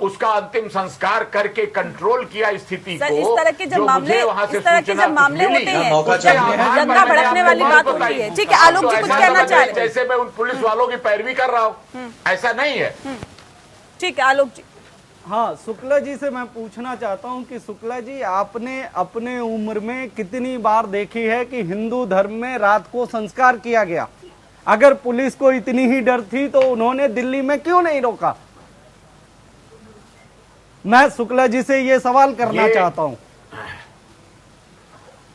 उसका अंतिम संस्कार करके कंट्रोल किया स्थिति को। इस तरह के जब मामले, इस तरह के जब मामले होते हैं, दंगा भड़कने वाली बात होती है। ठीक है, आलोक जी कुछ कहना चाह रहे हैं? जैसे मैं उन पुलिस वालों की पैरवी कर रहा हूँ, ऐसा नहीं है। ठीक है आलोक जी। हाँ, शुक्ला जी से मैं पूछना चाहता हूं कि शुक्ला जी, आपने अपने उम्र में कितनी बार देखी है कि हिंदू धर्म में रात को संस्कार किया गया? अगर पुलिस को इतनी ही डर थी तो उन्होंने दिल्ली में क्यों नहीं रोका? मैं शुक्ला जी से ये सवाल करना चाहता हूं।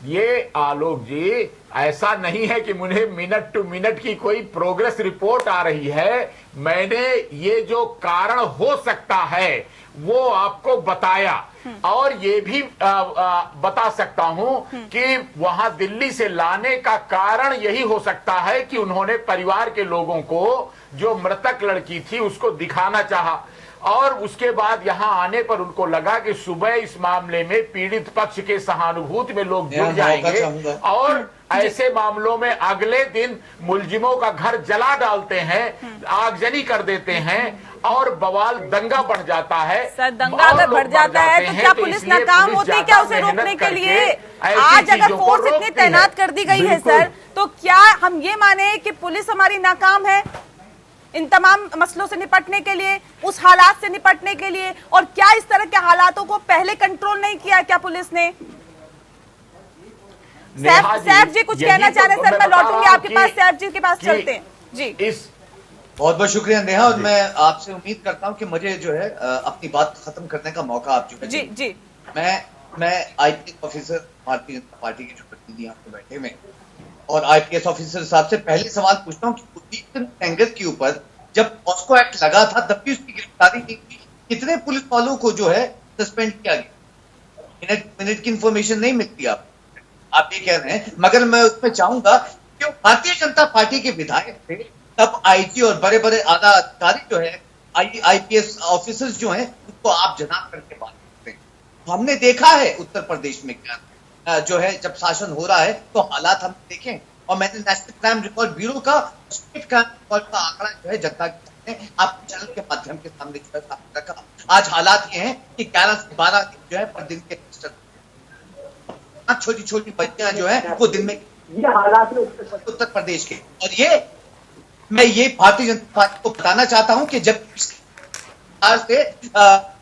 ये आलोक जी, ऐसा नहीं है कि मुझे मिनट टू मिनट की कोई प्रोग्रेस रिपोर्ट आ रही है। मैंने ये जो कारण हो सकता है वो आपको बताया, और ये भी बता सकता हूं कि वहां दिल्ली से लाने का कारण यही हो सकता है कि उन्होंने परिवार के लोगों को, जो मृतक लड़की थी, उसको दिखाना चाहा, और उसके बाद यहां आने पर उनको लगा कि सुबह इस मामले में पीड़ित पक्ष के सहानुभूति में लोग जुड़ जाएंगे, और ऐसे मामलों में अगले दिन मुलजिमों का घर जला डालते हैं, आगजनी कर देते हैं और बवाल दंगा बढ़ जाता है। सर, दंगा अगर बढ़ जाता है तो क्या पुलिस नाकाम होती है क्या उसे रोकने के लिए? आज अगर फोर्स इतनी तैनात कर दी गई है सर, तो क्या हम ये माने कि पुलिस हमारी नाकाम है इन तमाम मसलों से निपटने के लिए, उस हालात से निपटने के लिए? और क्या इस तरह के हालातों को पहले कंट्रोल नहीं किया क्या पुलिस ने? सैफ जी कुछ कहना चाह रहे हैं सर, मैं लौटूंगी आपके पास, सैफ जी के पास चलते हैं जी। बहुत बहुत शुक्रिया नेहा, और मैं आपसे उम्मीद करता हूं कि मुझे जो है अपनी बात खत्म करने का मौका आप जो जी जी। मैं IPS officer Bharatiya Janata party के जो प्रतिनिधि यहाँ पे बैठे हुए, और आईपीएस ऑफिसर साहब से पहले सवाल पूछता हूँ कि कुलदीप सिंह सेंगर के ऊपर जब पॉस्को एक्ट लगा था तब भी उसकी गिरफ्तारी नहीं की, कितने पुलिस वालों को जो है सस्पेंड किया गया? मिनट की इंफॉर्मेशन नहीं मिलती आप ये कह रहे हैं, मगर मैं उसमें चाहूंगा कि भारतीय जनता पार्टी के विधायक थे, तब आईजी और बड़े बड़े आला अधिकारी जो है, आईपीएस ऑफिसर्स जो हैं, उनको आप जनाब करके बात करते हैं। हमने देखा है उत्तर प्रदेश में क्या जो है, जब शासन हो रहा है तो हालात हम देखें, और मैंने नेशनल क्राइम रिकॉर्ड ब्यूरो का स्टेट क्राइम रिकॉर्ड का आंकड़ा जो है जनता के सामने आपके चैनल के माध्यम के सामने जो है सामने रखा। आज हालात ये हैं कि 11 से 12 जो है पर दिन के छोटी छोटी बच्चियां जो है वो दिन में, ये हालात उत्तर प्रदेश के। और ये मैं ये भारतीय जनता पार्टी को बताना चाहता हूं कि जब से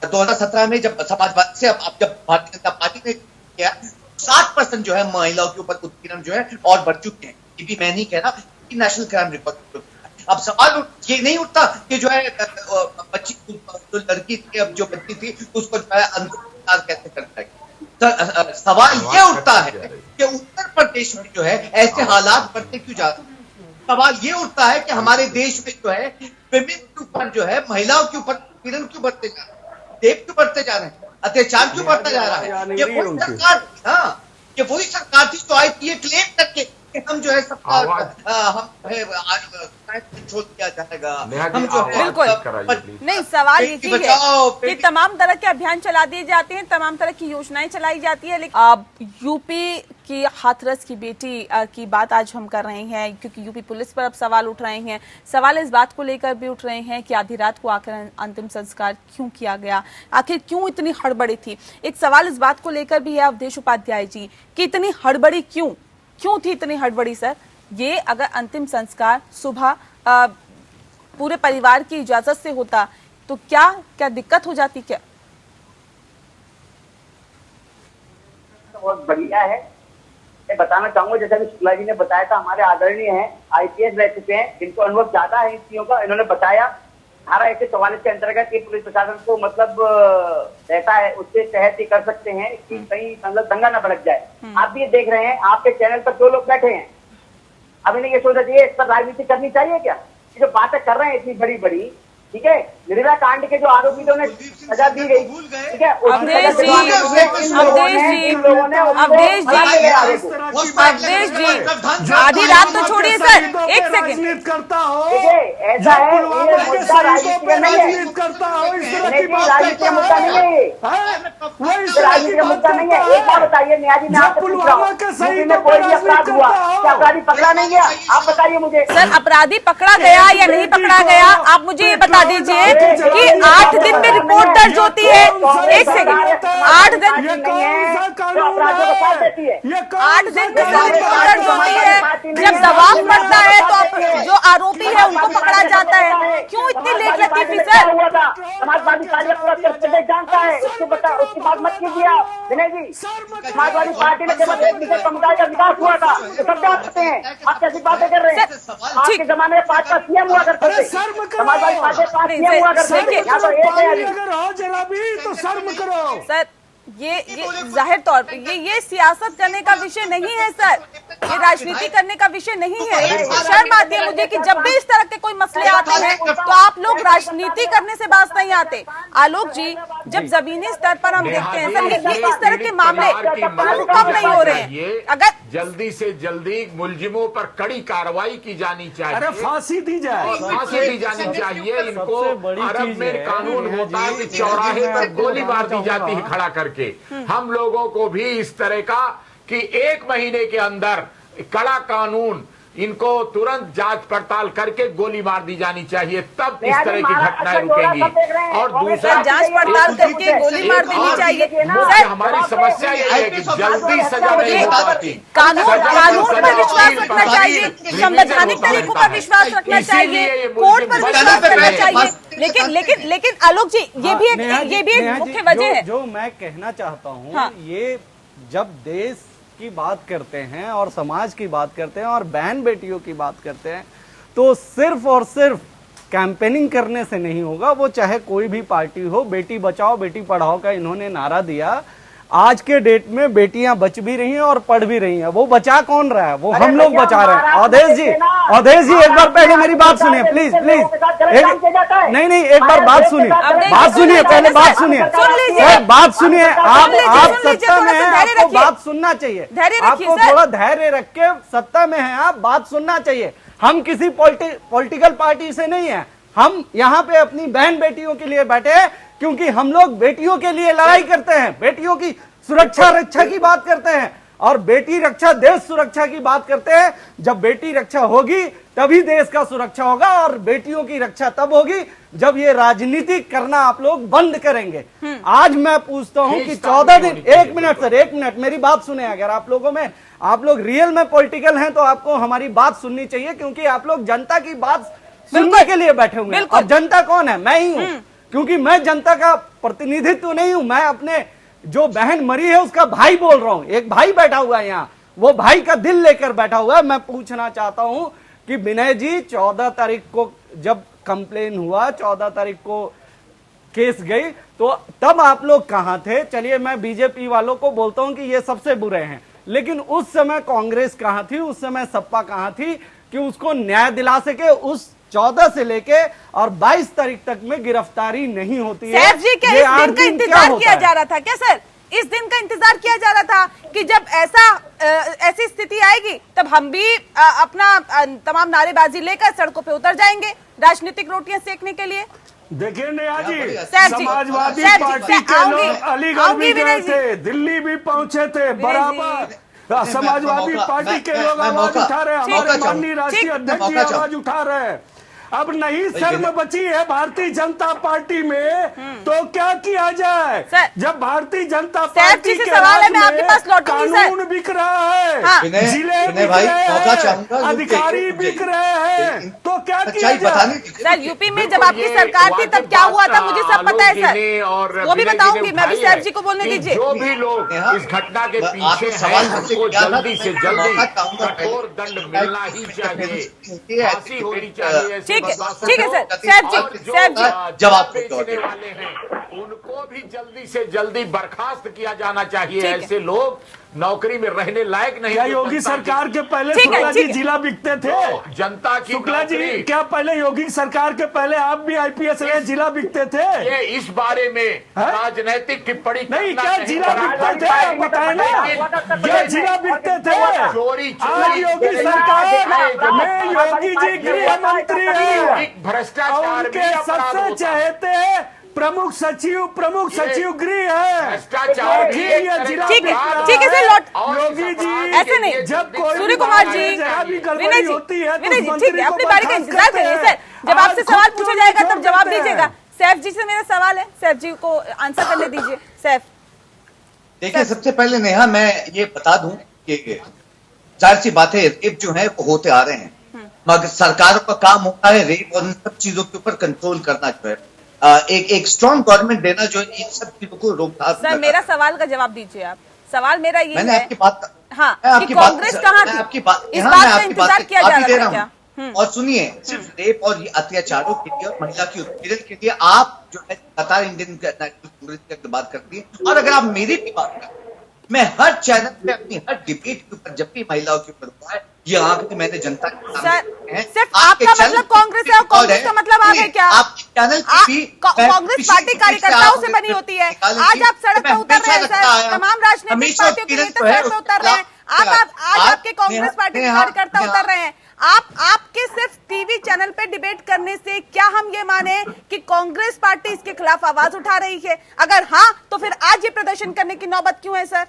2017 में जब समाजवादी से अब जब भारतीय जनता पार्टी ने किया 60% जो है महिलाओं के ऊपर उत्पीड़न जो है और बढ़ चुके हैं। ये भी मैं नहीं कह रहा, नेशनल क्राइम रिकॉर्ड। अब सवाल ये नहीं उठता कि जो है बच्ची जो लड़की थी, अब जो बच्ची थी उसको जो है अंतिम कैसे करता है। सवाल ये उठता है कि उत्तर प्रदेश में जो है ऐसे हालात बढ़ते क्यों जा रहे हैं। सवाल ये उठता है कि हमारे देश में जो है विमेन के ऊपर जो है महिलाओं के ऊपर उत्पीड़न क्यों बढ़ते जा रहे हैं, रेप क्यों बढ़ते जा रहे हैं, अत्याचार क्यों बढ़ता जा रहा है। ये वही सरकार, हाँ ये वही सरकार थी जो आई थी ये क्लेम करके कि हम जो है सबका हम छोड़ दिया जाएगा, हम जो है बिल्कुल नहीं। सवाल ये है कि तमाम तरह के अभियान चला दिए जाते हैं, तमाम तरह की योजनाएं चलाई जाती है, लेकिन यूपी की हाथरस की बेटी की बात आज हम कर रहे हैं क्योंकि यूपी पुलिस पर अब सवाल उठ रहे हैं। सवाल इस बात को लेकर भी उठ रहे हैं कि आधी रात को आकर अंतिम संस्कार क्यों किया गया, आखिर क्यों इतनी हड़बड़ी थी। एक सवाल इस बात को लेकर भी है अवधेश उपाध्याय जी कि इतनी हड़बड़ी क्यों थी इतनी हड़बड़ी सर। ये अगर अंतिम संस्कार सुबह पूरे परिवार की इजाजत से होता तो क्या दिक्कत हो जाती क्या? बहुत बढ़िया है। मैं बताना चाहूंगा जैसा कि शुक्ला जी ने बताया था, हमारे आदरणीय हैं, आईपीएस रह चुके हैं, जिनको अनुभव ज्यादा है इन चीजों का। इन्होंने बताया धारा 144 के अंतर्गत ये पुलिस प्रशासन को मतलब रहता है, उसके तहत ही कर सकते हैं कि कहीं मतलब दंगा न भड़क जाए। आप भी ये देख रहे हैं, आपके चैनल पर जो लोग बैठे हैं, अब इन्हें ये सोचना चाहिए इस पर राजनीति करनी चाहिए क्या? ये जो बातें कर रहे हैं इतनी बड़ी बड़ी, ठीक है, निर्भया कांड के जो आरोपी थे उन्हें सजा दी गई, ठीक है। अवधेश जी आधी रात तो छोड़िए सर, एक सेकंड करता हो, ऐसा है राजनीति का मुद्दा नहीं है, राजनीति का मुद्दा नहीं है। एक बात बताइए न्याजी, मैं आपसे पूछ रहा हूँ, में कोई भी अपराध हुआ क्या अपराधी पकड़ा नहीं गया? आप बताइए मुझे सर, अपराधी पकड़ा गया या नहीं पकड़ा गया, आप मुझे ये बता दीजिए कि 8 दिन में रिपोर्ट दर्ज होती है। एक सेकंड, 8 दिन में रिपोर्ट दर्ज होती है, जब दबाव पड़ता है तो जो आरोपी है उनको पकड़ा जाता है, क्यों इतनी लेट लगती थी सर? समाजवादी पार्टी जानता है, उसको बता, उसकी बात मत कीजिए आप विनय जी। समाजवादी पार्टी में जब समुदाय का विकास हुआ था तो सब जानते हैं, आप कैसी बातें कर रहे हैं। आज के जमाने में 5 सीएम हुआ करते थे, समाजवादी पार्टी 5 सीएम हुआ करते थे, यहाँ तो एक है तो शर्म करो सर। ये जाहिर तौर पे ये सियासत करने का विषय नहीं है सर, ये राजनीति करने का विषय नहीं है। शर्म आती है मुझे कि जब भी इस तरह के कोई मसले आते हैं तो आप लोग राजनीति करने से बात नहीं आते। आलोक जी, जब जमीनी स्तर पर हम देखते हैं सर, ये इस तरह के मामले कम नहीं हो रहे हैं। अगर जल्दी से जल्दी मुलजिमों पर कड़ी कार्रवाई की जानी चाहिए, अरे फांसी दी जाए, फांसी दी जानी चाहिए इनको। अरब में कानून होता है कि चौराहे पर गोली मार दी जाती है खड़ा करके। हम लोगों को भी इस तरह का कि 1 महीने के अंदर कड़ा कानून, इनको तुरंत जांच पड़ताल करके गोली मार दी जानी चाहिए, तब इस तरह की घटनाएं रुकेंगी। और दूसरा, जांच पड़ताल करके गोली मार देनी चाहिए। हमारी समस्या ये है कि जल्दी सजा नहीं हो पाती। कानून पर विश्वास रखना चाहिए, संवैधानिक तरीकों पर विश्वास रखना चाहिए, कोर्ट पर विश्वास रखना चाहिए। लेकिन आलोक जी, ये भी एक मुख्य वजह है जो मैं कहना चाहता हूँ। ये जब देश की बात करते हैं और समाज की बात करते हैं और बहन बेटियों की बात करते हैं तो सिर्फ और सिर्फ कैंपेनिंग करने से नहीं होगा। वो चाहे कोई भी पार्टी हो, बेटी बचाओ बेटी पढ़ाओ का इन्होंने नारा दिया। आज के डेट में बेटियां बच भी रही हैं और पढ़ भी रही हैं। वो बचा कौन रहा है? वो हम लोग बचा रहे हैं। अवधेश जी एक बार पहले मेरी बात सुनिए प्लीज। नहीं एक बार बात सुनिए, पहले बात सुनिए। आप सत्ता में हैं, आपको बात सुनना चाहिए, आपको थोड़ा धैर्य रख के, सत्ता में है आप, बात सुनना चाहिए। हम किसी पॉलिटिकल पार्टी से नहीं है, हम यहाँ पे अपनी बहन बेटियों के लिए बैठे हैं क्योंकि हम लोग बेटियों के लिए लड़ाई करते हैं, बेटियों की सुरक्षा रक्षा की बात करते हैं। और बेटी रक्षा देश सुरक्षा की बात करते हैं। जब बेटी रक्षा होगी तभी देश का सुरक्षा होगा, और बेटियों की रक्षा तब होगी जब ये राजनीति करना आप लोग बंद करेंगे। आज मैं पूछता हूं कि 14 दिन, एक मिनट सर, एक मिनट मेरी बात सुने। अगर आप लोग रियल में पॉलिटिकल हैं तो आपको हमारी बात सुननी चाहिए, क्योंकि आप लोग जनता की बात सुनने के लिए बैठे हुए हैं। और जनता कौन है? मैं ही हूं, क्योंकि मैं जनता का प्रतिनिधित्व नहीं हूं, मैं अपने जो बहन मरी है उसका भाई बोल रहा हूं। एक भाई बैठा हुआ है यहाँ, वो भाई का दिल लेकर बैठा हुआ है। मैं पूछना चाहता हूं कि विनय जी, 14 तारीख को जब कंप्लेन हुआ, 14 तारीख को केस गई, तो तब आप लोग कहां थे? चलिए मैं बीजेपी वालों को बोलता हूं कि ये सबसे बुरे हैं, लेकिन उस समय कांग्रेस कहां थी? उस समय सपा कहां थी कि उसको न्याय दिला सके? उस 14 से लेके और 22 तारीख तक में गिरफ्तारी नहीं होती है। सैफ जी, क्या इस दिन का इंतजार किया जा रहा था क्या सर? इस दिन का इंतजार किया जा रहा था कि जब ऐसी स्थिति आएगी तब हम भी अपना तमाम नारेबाजी लेकर सड़कों पे उतर जाएंगे राजनीतिक रोटियां सेकने के लिए? देखिए नेहा जी, सैफ जी, समाजवादी सैफ जी, पार्टी के आऊंगी, लोग अलीगढ़ भी गए थे, दिल्ली भी पहुंचे थे, बराबर समाजवादी पार्टी के लोग आवाज उठा रहे हैं, हमारे माननीय राष्ट्रीय अध्यक्ष जी आवाज उठा रहे हैं। अब नहीं शर्म बची है भारतीय जनता पार्टी में, तो क्या किया जाए? जब भारतीय जनता पार्टी के राज में कानून बिक रहा है, जिले बिक रहे हैं, अधिकारी बिक रहे हैं, तो क्या किया जाए? सर, यूपी में जब आपकी सरकार थी तब क्या हुआ था मुझे सब पता है सर, वो भी बताऊंगी। मैं भी सैफ जी को बोलने दीजिए। जो भी लोग इस घटना के पीछे हैं उनको जल्दी से जल्दी कठोर दंड मिलना ही चाहिए, फांसी होनी चाहिए। ठीक है सर, सैफ जी जवाब देने वाले हैं उनको भी जल्दी से जल्दी बर्खास्त किया जाना चाहिए। ऐसे लोग नौकरी में रहने लायक नहीं। क्या योगी सरकार के पहले शुक्ला जी जिला बिकते थे? जनता की शुक्ला जी, क्या पहले योगी सरकार के पहले आप भी IPS रहे, जिला बिकते थे? ये इस बारे में राजनैतिक टिप्पणी नहीं, क्या जिला बिकते थे? बताए ना, क्या जिला बिकते थे? चोरी आज योगी सरकार में योगी जी गृह मंत्री है, भ्रष्टाचार के सबसे चहेते प्रमुख सचिव गृह है। भ्रष्टाचार ठीक है सर, योगी जी ऐसे नहीं, जब कोई सूर्य कुमार जी, गड़बड़ी होती है विनय जी, ठीक है, अपनी बारी का इंतजार करिए सर। जब आपसे सवाल पूछा जाएगा तब जवाब दीजिएगा। सैफ जी से मेरा सवाल है, सैफ जी को आंसर करने दीजिए। सैफ, देखिए, सबसे पहले नेहा मैं ये बता दूं कि जाहिर सी बात है, रेप जो है वो होते आ रहे हैं, मगर सरकारों का काम होता है रेप और इन सब चीजों के ऊपर कंट्रोल करना जो है, एक स्ट्रॉन्ग गवर्नमेंट देना जो इन सब चीजों को रोकथाम। सर, मेरा सवाल का जवाब दीजिए आप। सवाल मेरा ये मैंने है, आपकी बात, हाँ, आपकी कांग्रेस कहाँ थी? आपकी बात, इस बात का इंतजार किया जा रहा था क्या? और सुनिए, सिर्फ रेप और ये अत्याचारों के लिए और महिला की उत्पीड़न के लिए आप जो है लगातार इंडियन नेशनल कांग्रेस की बात करती है। और अगर आप मेरी भी बात करें, मैं हर चैनल पे अपनी हर डिबेट के ऊपर जब भी महिलाओं के ऊपर हुआ है, ये आंकड़े मैंने जनता के सामने सिर्फ आपका मतलब कांग्रेस है और कांग्रेस का मतलब आप है क्या? आपके चैनल कांग्रेस पार्टी कार्यकर्ताओं से बनी होती है। आज आप सड़क पे उतर रहे हैं सर, तमाम राजनीतिक पार्टियों के नेता सड़क पे उतर रहे हैं। आज आपके कांग्रेस पार्टी के कार्यकर्ता उतर रहे हैं। आपके सिर्फ टीवी चैनल पे डिबेट करने से क्या हम ये माने कि कांग्रेस पार्टी इसके खिलाफ आवाज उठा रही है? अगर हाँ, तो फिर आज ये प्रदर्शन करने की नौबत क्यों है सर?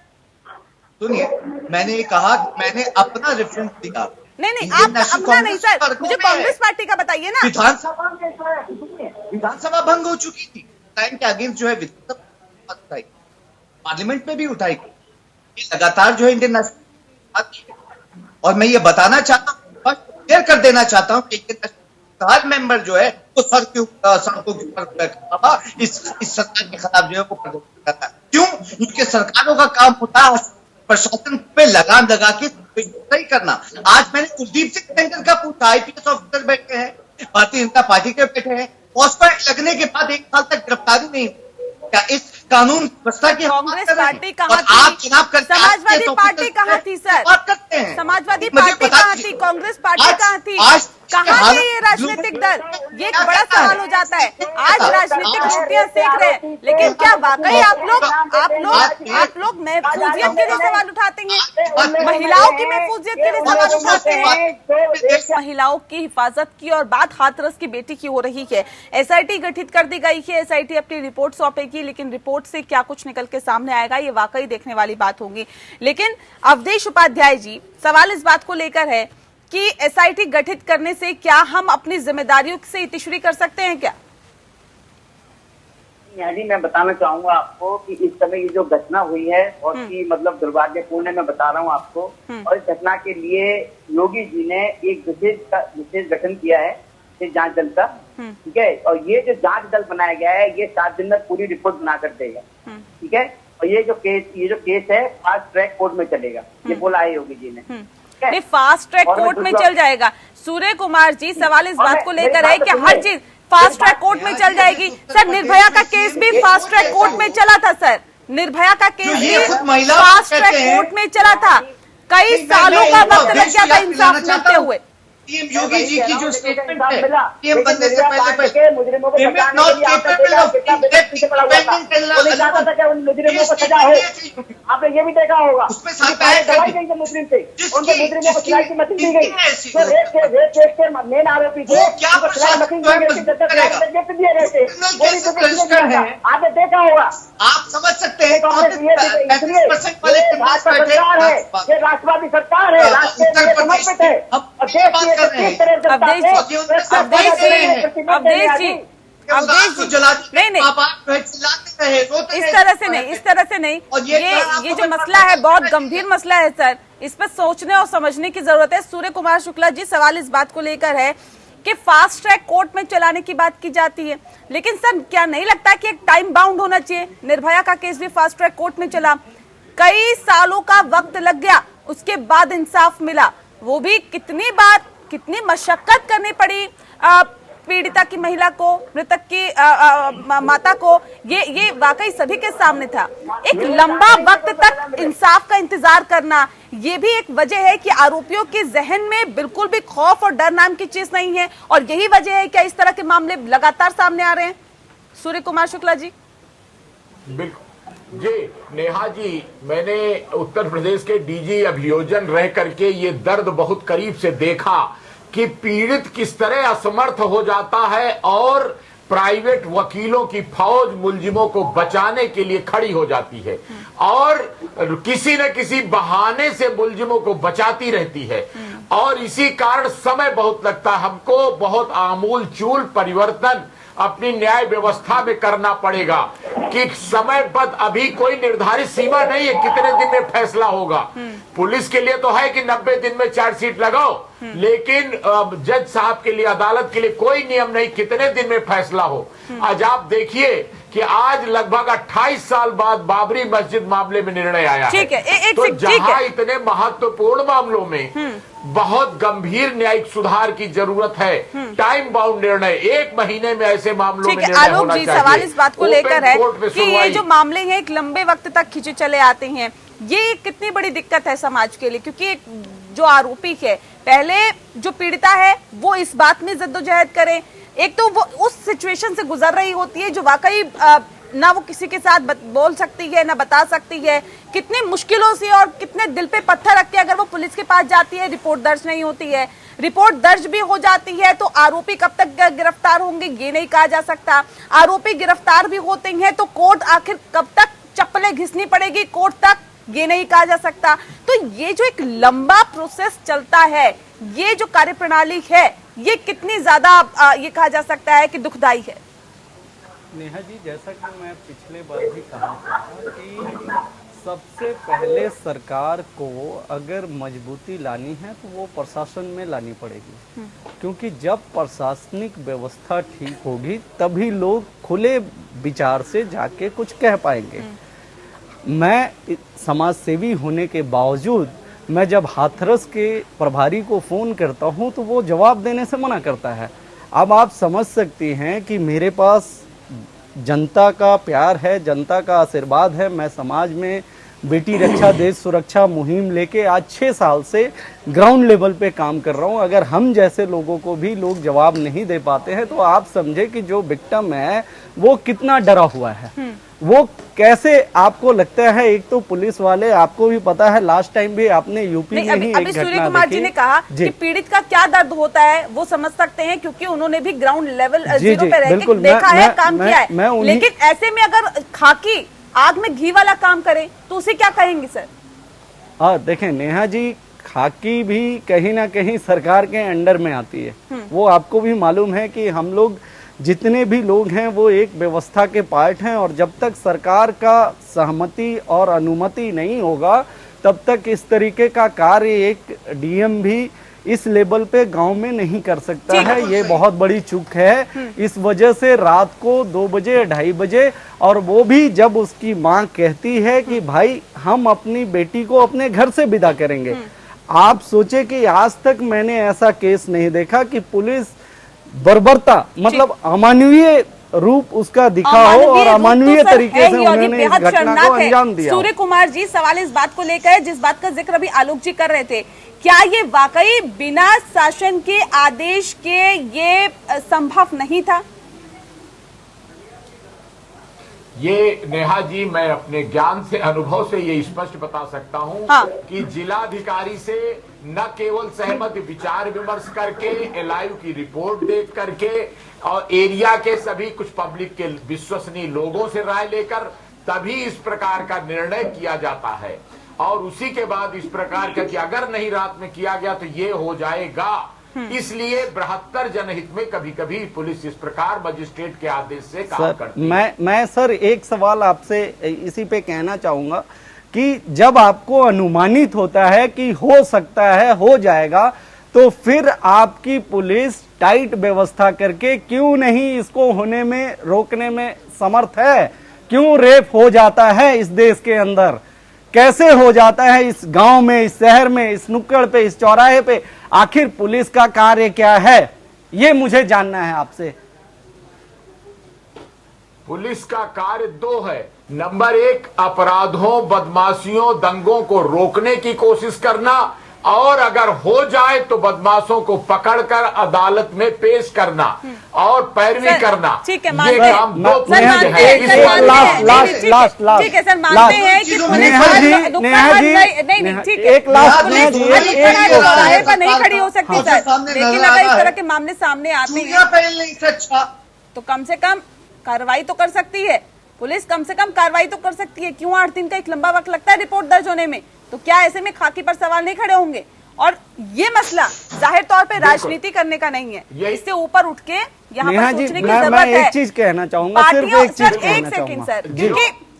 सुनिए, मैंने ये कहा, मैंने अपना रेफरेंस दिया। नहीं, आप अपना नहीं सर, मुझे कांग्रेस पार्टी का बताइए ना। विधानसभा भंग हो चुकी थी, टाइम के अगेंस्ट जो है विधानसभा उठाई, पार्लियामेंट में भी उठाई, लगातार जो है इंडियन नेशनल। और मैं ये बताना चाहता हूँ, क्लियर कर देना चाहता हूँ कि हर मेंबर जो है वो सड़कों के ऊपर इस सरकार के खिलाफ जो है वो प्रदर्शन करता है। क्यों? उनके सरकारों का काम होता है प्रशासन पे लगाम लगा के सही करना। आज मैंने कुलदीप सिंह सेंगर का पूछा, IPS ऑफिसर बैठे हैं, भारतीय जनता पार्टी के बैठे हैं, पोस्टमार्क लगने के बाद 1 साल तक गिरफ्तारी नहीं। क्या इस कानून व्यवस्था की कांग्रेस पार्टी कहाँ थी? आप चुनाव करते, समाजवादी पार्टी कहाँ थी सर? बात करते हैं, समाजवादी पार्टी कहाँ थी? कांग्रेस पार्टी कहाँ थी? आज कहाँ है ये राजनीतिक दल? ये एक बड़ा सवाल हो जाता है। आज राजनीतिक रोटियां सेक रहे हैं, लेकिन क्या वाकई आप लोग महफूजियत के लिए सवाल उठाते हैं? महिलाओं की महफूजियत के लिए सवाल उठाते हैं? महिलाओं की हिफाजत की और बात हाथरस की बेटी की हो रही है। एसआईटी गठित कर दी गई है, एसआईटी अपनी रिपोर्ट सौंपेगी, लेकिन रिपोर्ट से क्या कुछ निकल के सामने आएगा ये वाकई देखने वाली बात होगी। लेकिन अवधेश उपाध्याय जी, सवाल इस बात को लेकर है कि एसआईटी गठित करने से क्या हम अपनी जिम्मेदारियों से इतिश्री कर सकते हैं क्या? जी, मैं बताना चाहूंगा आपको कि इस समय ये जो घटना हुई है बहुत ही मतलब दुर्भाग्यपूर्ण है, मैं बता रहा हूँ आपको। और इस घटना के लिए योगी जी ने एक विशेष गठन किया है, जांच दल का, ठीक है। और ये जो जांच दल बनाया गया है ये 7 दिन में पूरी रिपोर्ट बना कर देगा, ठीक है। और ये जो केस है फास्ट ट्रैक कोर्ट में चलेगा, ये बोला है योगी जी ने। नहीं, फास्ट ट्रैक कोर्ट में चल जाएगा। सूर्य कुमार जी, सवाल इस बात को लेकर है कि हर चीज फास्ट ट्रैक कोर्ट में चल जाएगी। सर, निर्भया का केस भी फास्ट ट्रैक कोर्ट में चला था। सर, निर्भया का केस भी फास्ट ट्रैक कोर्ट में चला था। कई सालों का वक्त लग गया था इंसाफ मिलते हुए। पीएम योगी जी की जो स्टेटमेंट है पीएम बनने से पहले पेमेंट नॉट केपेबल ऑफ आपने ये भी देखा होगा, उसमें दवाई गई मुस्लिम से, उनके मुजरिमों को सिलाई की मशीन दी गई, जो रेप के मेन आरोपी थे, आपने देखा होगा। आप समझ सकते हैं राष्ट्रवादी सरकार है, राष्ट्र समर्पित है। इस तरह से नहीं। ये जो मसला है बहुत गंभीर मसला है सर, इस पर सोचने और समझने की जरूरत है। सूर्य कुमार शुक्ला जी, सवाल इस बात को लेकर है कि फास्ट ट्रैक कोर्ट में चलाने की बात की जाती है, लेकिन सर क्या नहीं लगता कि एक टाइम बाउंड होना चाहिए? निर्भया का केस भी फास्ट ट्रैक कोर्ट में चला, कई सालों का वक्त लग गया, उसके बाद इंसाफ मिला। वो भी कितनी बार, कितनी मशक्कत करनी पड़ी पीड़िता की महिला को, मृतक की माता को, ये वाकई सभी के सामने था। एक लंबा वक्त तक इंसाफ का इंतजार करना, ये भी एक वजह है कि आरोपियों के जहन में बिल्कुल भी खौफ और डर नाम की चीज नहीं है, और यही वजह है क्या इस तरह के मामले लगातार सामने आ रहे हैं? सूर्य कुमार शुक्ला जी। बिल्कुल जी, नेहा जी, मैंने उत्तर प्रदेश के डीजी अभियोजन रह करके ये दर्द बहुत करीब से देखा कि पीड़ित किस तरह असमर्थ हो जाता है और प्राइवेट वकीलों की फौज मुलजिमों को बचाने के लिए खड़ी हो जाती है और किसी न किसी बहाने से मुलजिमों को बचाती रहती है। और इसी कारण समय बहुत लगता है। हमको बहुत आमूल चूल परिवर्तन अपनी न्याय व्यवस्था में करना पड़ेगा कि समयबद्ध, अभी कोई निर्धारित सीमा नहीं है कितने दिन में फैसला होगा। पुलिस के लिए तो है कि 90 दिन में चार्जशीट लगाओ, लेकिन जज साहब के लिए, अदालत के लिए कोई नियम नहीं कितने दिन में फैसला हो। आज आप देखिए कि आज लगभग 28 साल बाद बाबरी मस्जिद मामले में निर्णय आया है। तो जहां इतने महत्वपूर्ण मामलों में बहुत गंभीर न्यायिक सुधार की जरूरत है, टाइम बाउंड निर्णय 1 महीने में ऐसे मामलों में निर्णय होना चाहिए। सवाल इस बात को लेकर है कि ये जो मामले हैं एक लंबे वक्त तक खींचे चले आते हैं, ये कितनी बड़ी दिक्कत है समाज के लिए? क्योंकि जो आरोपी है, पहले जो पीड़िता है वो इस बात में जद्दोजहद करे, एक तो वो उस सिचुएशन से गुजर रही होती है जो वाकई ना वो किसी के साथ बोल सकती है ना बता सकती है, कितनी मुश्किलों से और कितने दिल पे पत्थर रख के अगर वो पुलिस के पास जाती है, रिपोर्ट दर्ज नहीं होती है, रिपोर्ट दर्ज भी हो जाती है तो आरोपी कब तक गिरफ्तार होंगे ये नहीं कहा जा सकता। आरोपी गिरफ्तार भी होते हैं तो कोर्ट आखिर कब तक चप्पलें घिसनी पड़ेगी कोर्ट तक, ये नहीं कहा जा सकता। तो ये जो एक लंबा प्रोसेस चलता है, ये जो कार्यप्रणाली है, ये कितनी ज्यादा ये कहा जा सकता है कि दुखदाई है? नेहा जी, जैसा कि मैं पिछले बार भी कहा था कि सबसे पहले सरकार को अगर मजबूती लानी है तो वो प्रशासन में लानी पड़ेगी, क्योंकि जब प्रशासनिक व्यवस्था ठीक होगी तभी लोग खुले विचार से जाके कुछ कह पाएंगे। मैं समाज सेवी होने के बावजूद मैं जब हाथरस के प्रभारी को फ़ोन करता हूं तो वो जवाब देने से मना करता है। अब आप समझ सकती हैं कि मेरे पास जनता का प्यार है, जनता का आशीर्वाद है, मैं समाज में बेटी रक्षा देश सुरक्षा मुहिम लेके आज 6 साल से ग्राउंड लेवल पे काम कर रहा हूँ। अगर हम जैसे लोगों को भी लोग जवाब नहीं दे पाते हैं तो आप समझे कि जो विक्टिम है वो कितना डरा हुआ है। वो कैसे, आपको लगता है, एक तो पुलिस वाले, आपको भी पता है लास्ट टाइम भी आपने यूपी में ही एक घटना सूर्य कुमार जी ने कहा कि पीड़ित का क्या दर्द होता है वो समझ सकते हैं, क्योंकि उन्होंने भी ग्राउंड लेवल जीरो पे रह के देखा है, काम किया है। लेकिन ऐसे में अगर खाकी आग में घी वाला काम करे तो उसे क्या कहेंगे सर? देखें नेहा जी, खाकी भी कहीं ना कहीं सरकार के अंडर में आती है। वो आपको भी मालूम है कि हम लोग जितने भी लोग हैं वो एक व्यवस्था के पार्ट हैं, और जब तक सरकार का सहमति और अनुमति नहीं होगा तब तक इस तरीके का कार्य एक डीएम भी इस लेवल पे गांव में नहीं कर सकता है। ये बहुत बड़ी चूक है। इस वजह से रात को 2 बजे 2:30 बजे, और वो भी जब उसकी मां कहती है कि भाई हम अपनी बेटी को अपने घर से विदा करेंगे। आप सोचे कि आज तक मैंने ऐसा केस नहीं देखा कि पुलिस बर्बरता, मतलब अमानवीय रूप उसका दिखा हो और अमानवीय तरीके से उन्होंने इस घटना को अंजाम दिया। सूर्य कुमार जी, सवाल इस बात को लेकर है जिस बात का जिक्र अभी आलोक जी कर रहे थे, क्या ये वाकई बिना शासन के आदेश के ये संभव नहीं था? ये नेहा जी, मैं अपने ज्ञान से, अनुभव से ये स्पष्ट बता सकता हूं कि जिलाधिकारी से न केवल सहमत विचार विमर्श करके, एलआईयू की रिपोर्ट देख करके और एरिया के सभी कुछ पब्लिक के विश्वसनीय लोगों से राय लेकर तभी इस प्रकार का निर्णय किया जाता है। और उसी के बाद इस प्रकार का कि अगर नहीं रात में किया गया तो ये हो जाएगा। इसलिए बृहत्तर जनहित में कभी कभी पुलिस इस प्रकार मजिस्ट्रेट के आदेश से काम करती है। मैं सर एक सवाल आपसे इसी पे कहना चाहूंगा कि जब आपको अनुमानित होता है कि हो सकता है, हो जाएगा, तो फिर आपकी पुलिस टाइट व्यवस्था करके क्यों नहीं इसको होने में रोकने में समर्थ है? क्यों रेप हो जाता है इस देश के अंदर? कैसे हो जाता है इस गांव में, इस शहर में, इस नुक्कड़ पे, इस चौराहे पे? आखिर पुलिस का कार्य क्या है, ये मुझे जानना है आपसे। पुलिस का कार्य 2 है। नंबर 1, अपराधों, बदमाशियों, दंगों को रोकने की कोशिश करना, और अगर हो जाए तो बदमाशों को पकड़कर अदालत में पेश करना और पैरवी करना। ठीक है, ये काम 2 ठीक है सर, मानते हैं कि नहीं खड़ी हो सकती सर, लेकिन अगर इस तरह के मामले सामने आते हैं तो कम से कम कार्रवाई तो कर सकती है पुलिस, कम से कम कार्रवाई तो कर सकती है। क्यों 8 दिन का एक लंबा वक्त लगता है रिपोर्ट दर्ज होने में? तो क्या ऐसे में खाकी पर सवाल नहीं खड़े होंगे? और ये मसला जाहिर तौर पे राजनीति करने का नहीं है, इससे ऊपर उठ के यहाँ पर सोचने की जरूरत है। एक चीज कहना चाहूंगा, सिर्फ एक चीज कहना चाहूंगा सर,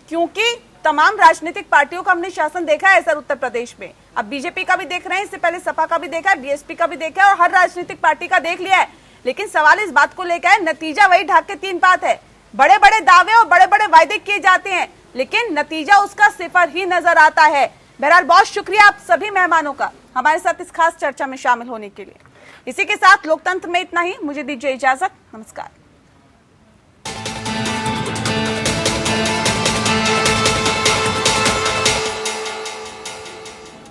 क्योंकि तमाम राजनीतिक पार्टियों का हमने शासन देखा है सर उत्तर प्रदेश में। अब बीजेपी का भी देख रहे हैं, इससे पहले सपा का भी देखा है, बीएसपी का भी देखा है और हर राजनीतिक पार्टी का देख लिया है। लेकिन सवाल इस बात को लेकर है, नतीजा वही ढाक के 3 बात है। बड़े बड़े दावे और बड़े बड़े वायदे किए जाते हैं, लेकिन नतीजा उसका सिफर ही नजर आता है। बहरहाल बहुत शुक्रिया आप सभी मेहमानों का हमारे साथ इस खास चर्चा में शामिल होने के लिए। इसी के साथ लोकतंत्र में इतना ही, मुझे दीजिए इजाजत, नमस्कार।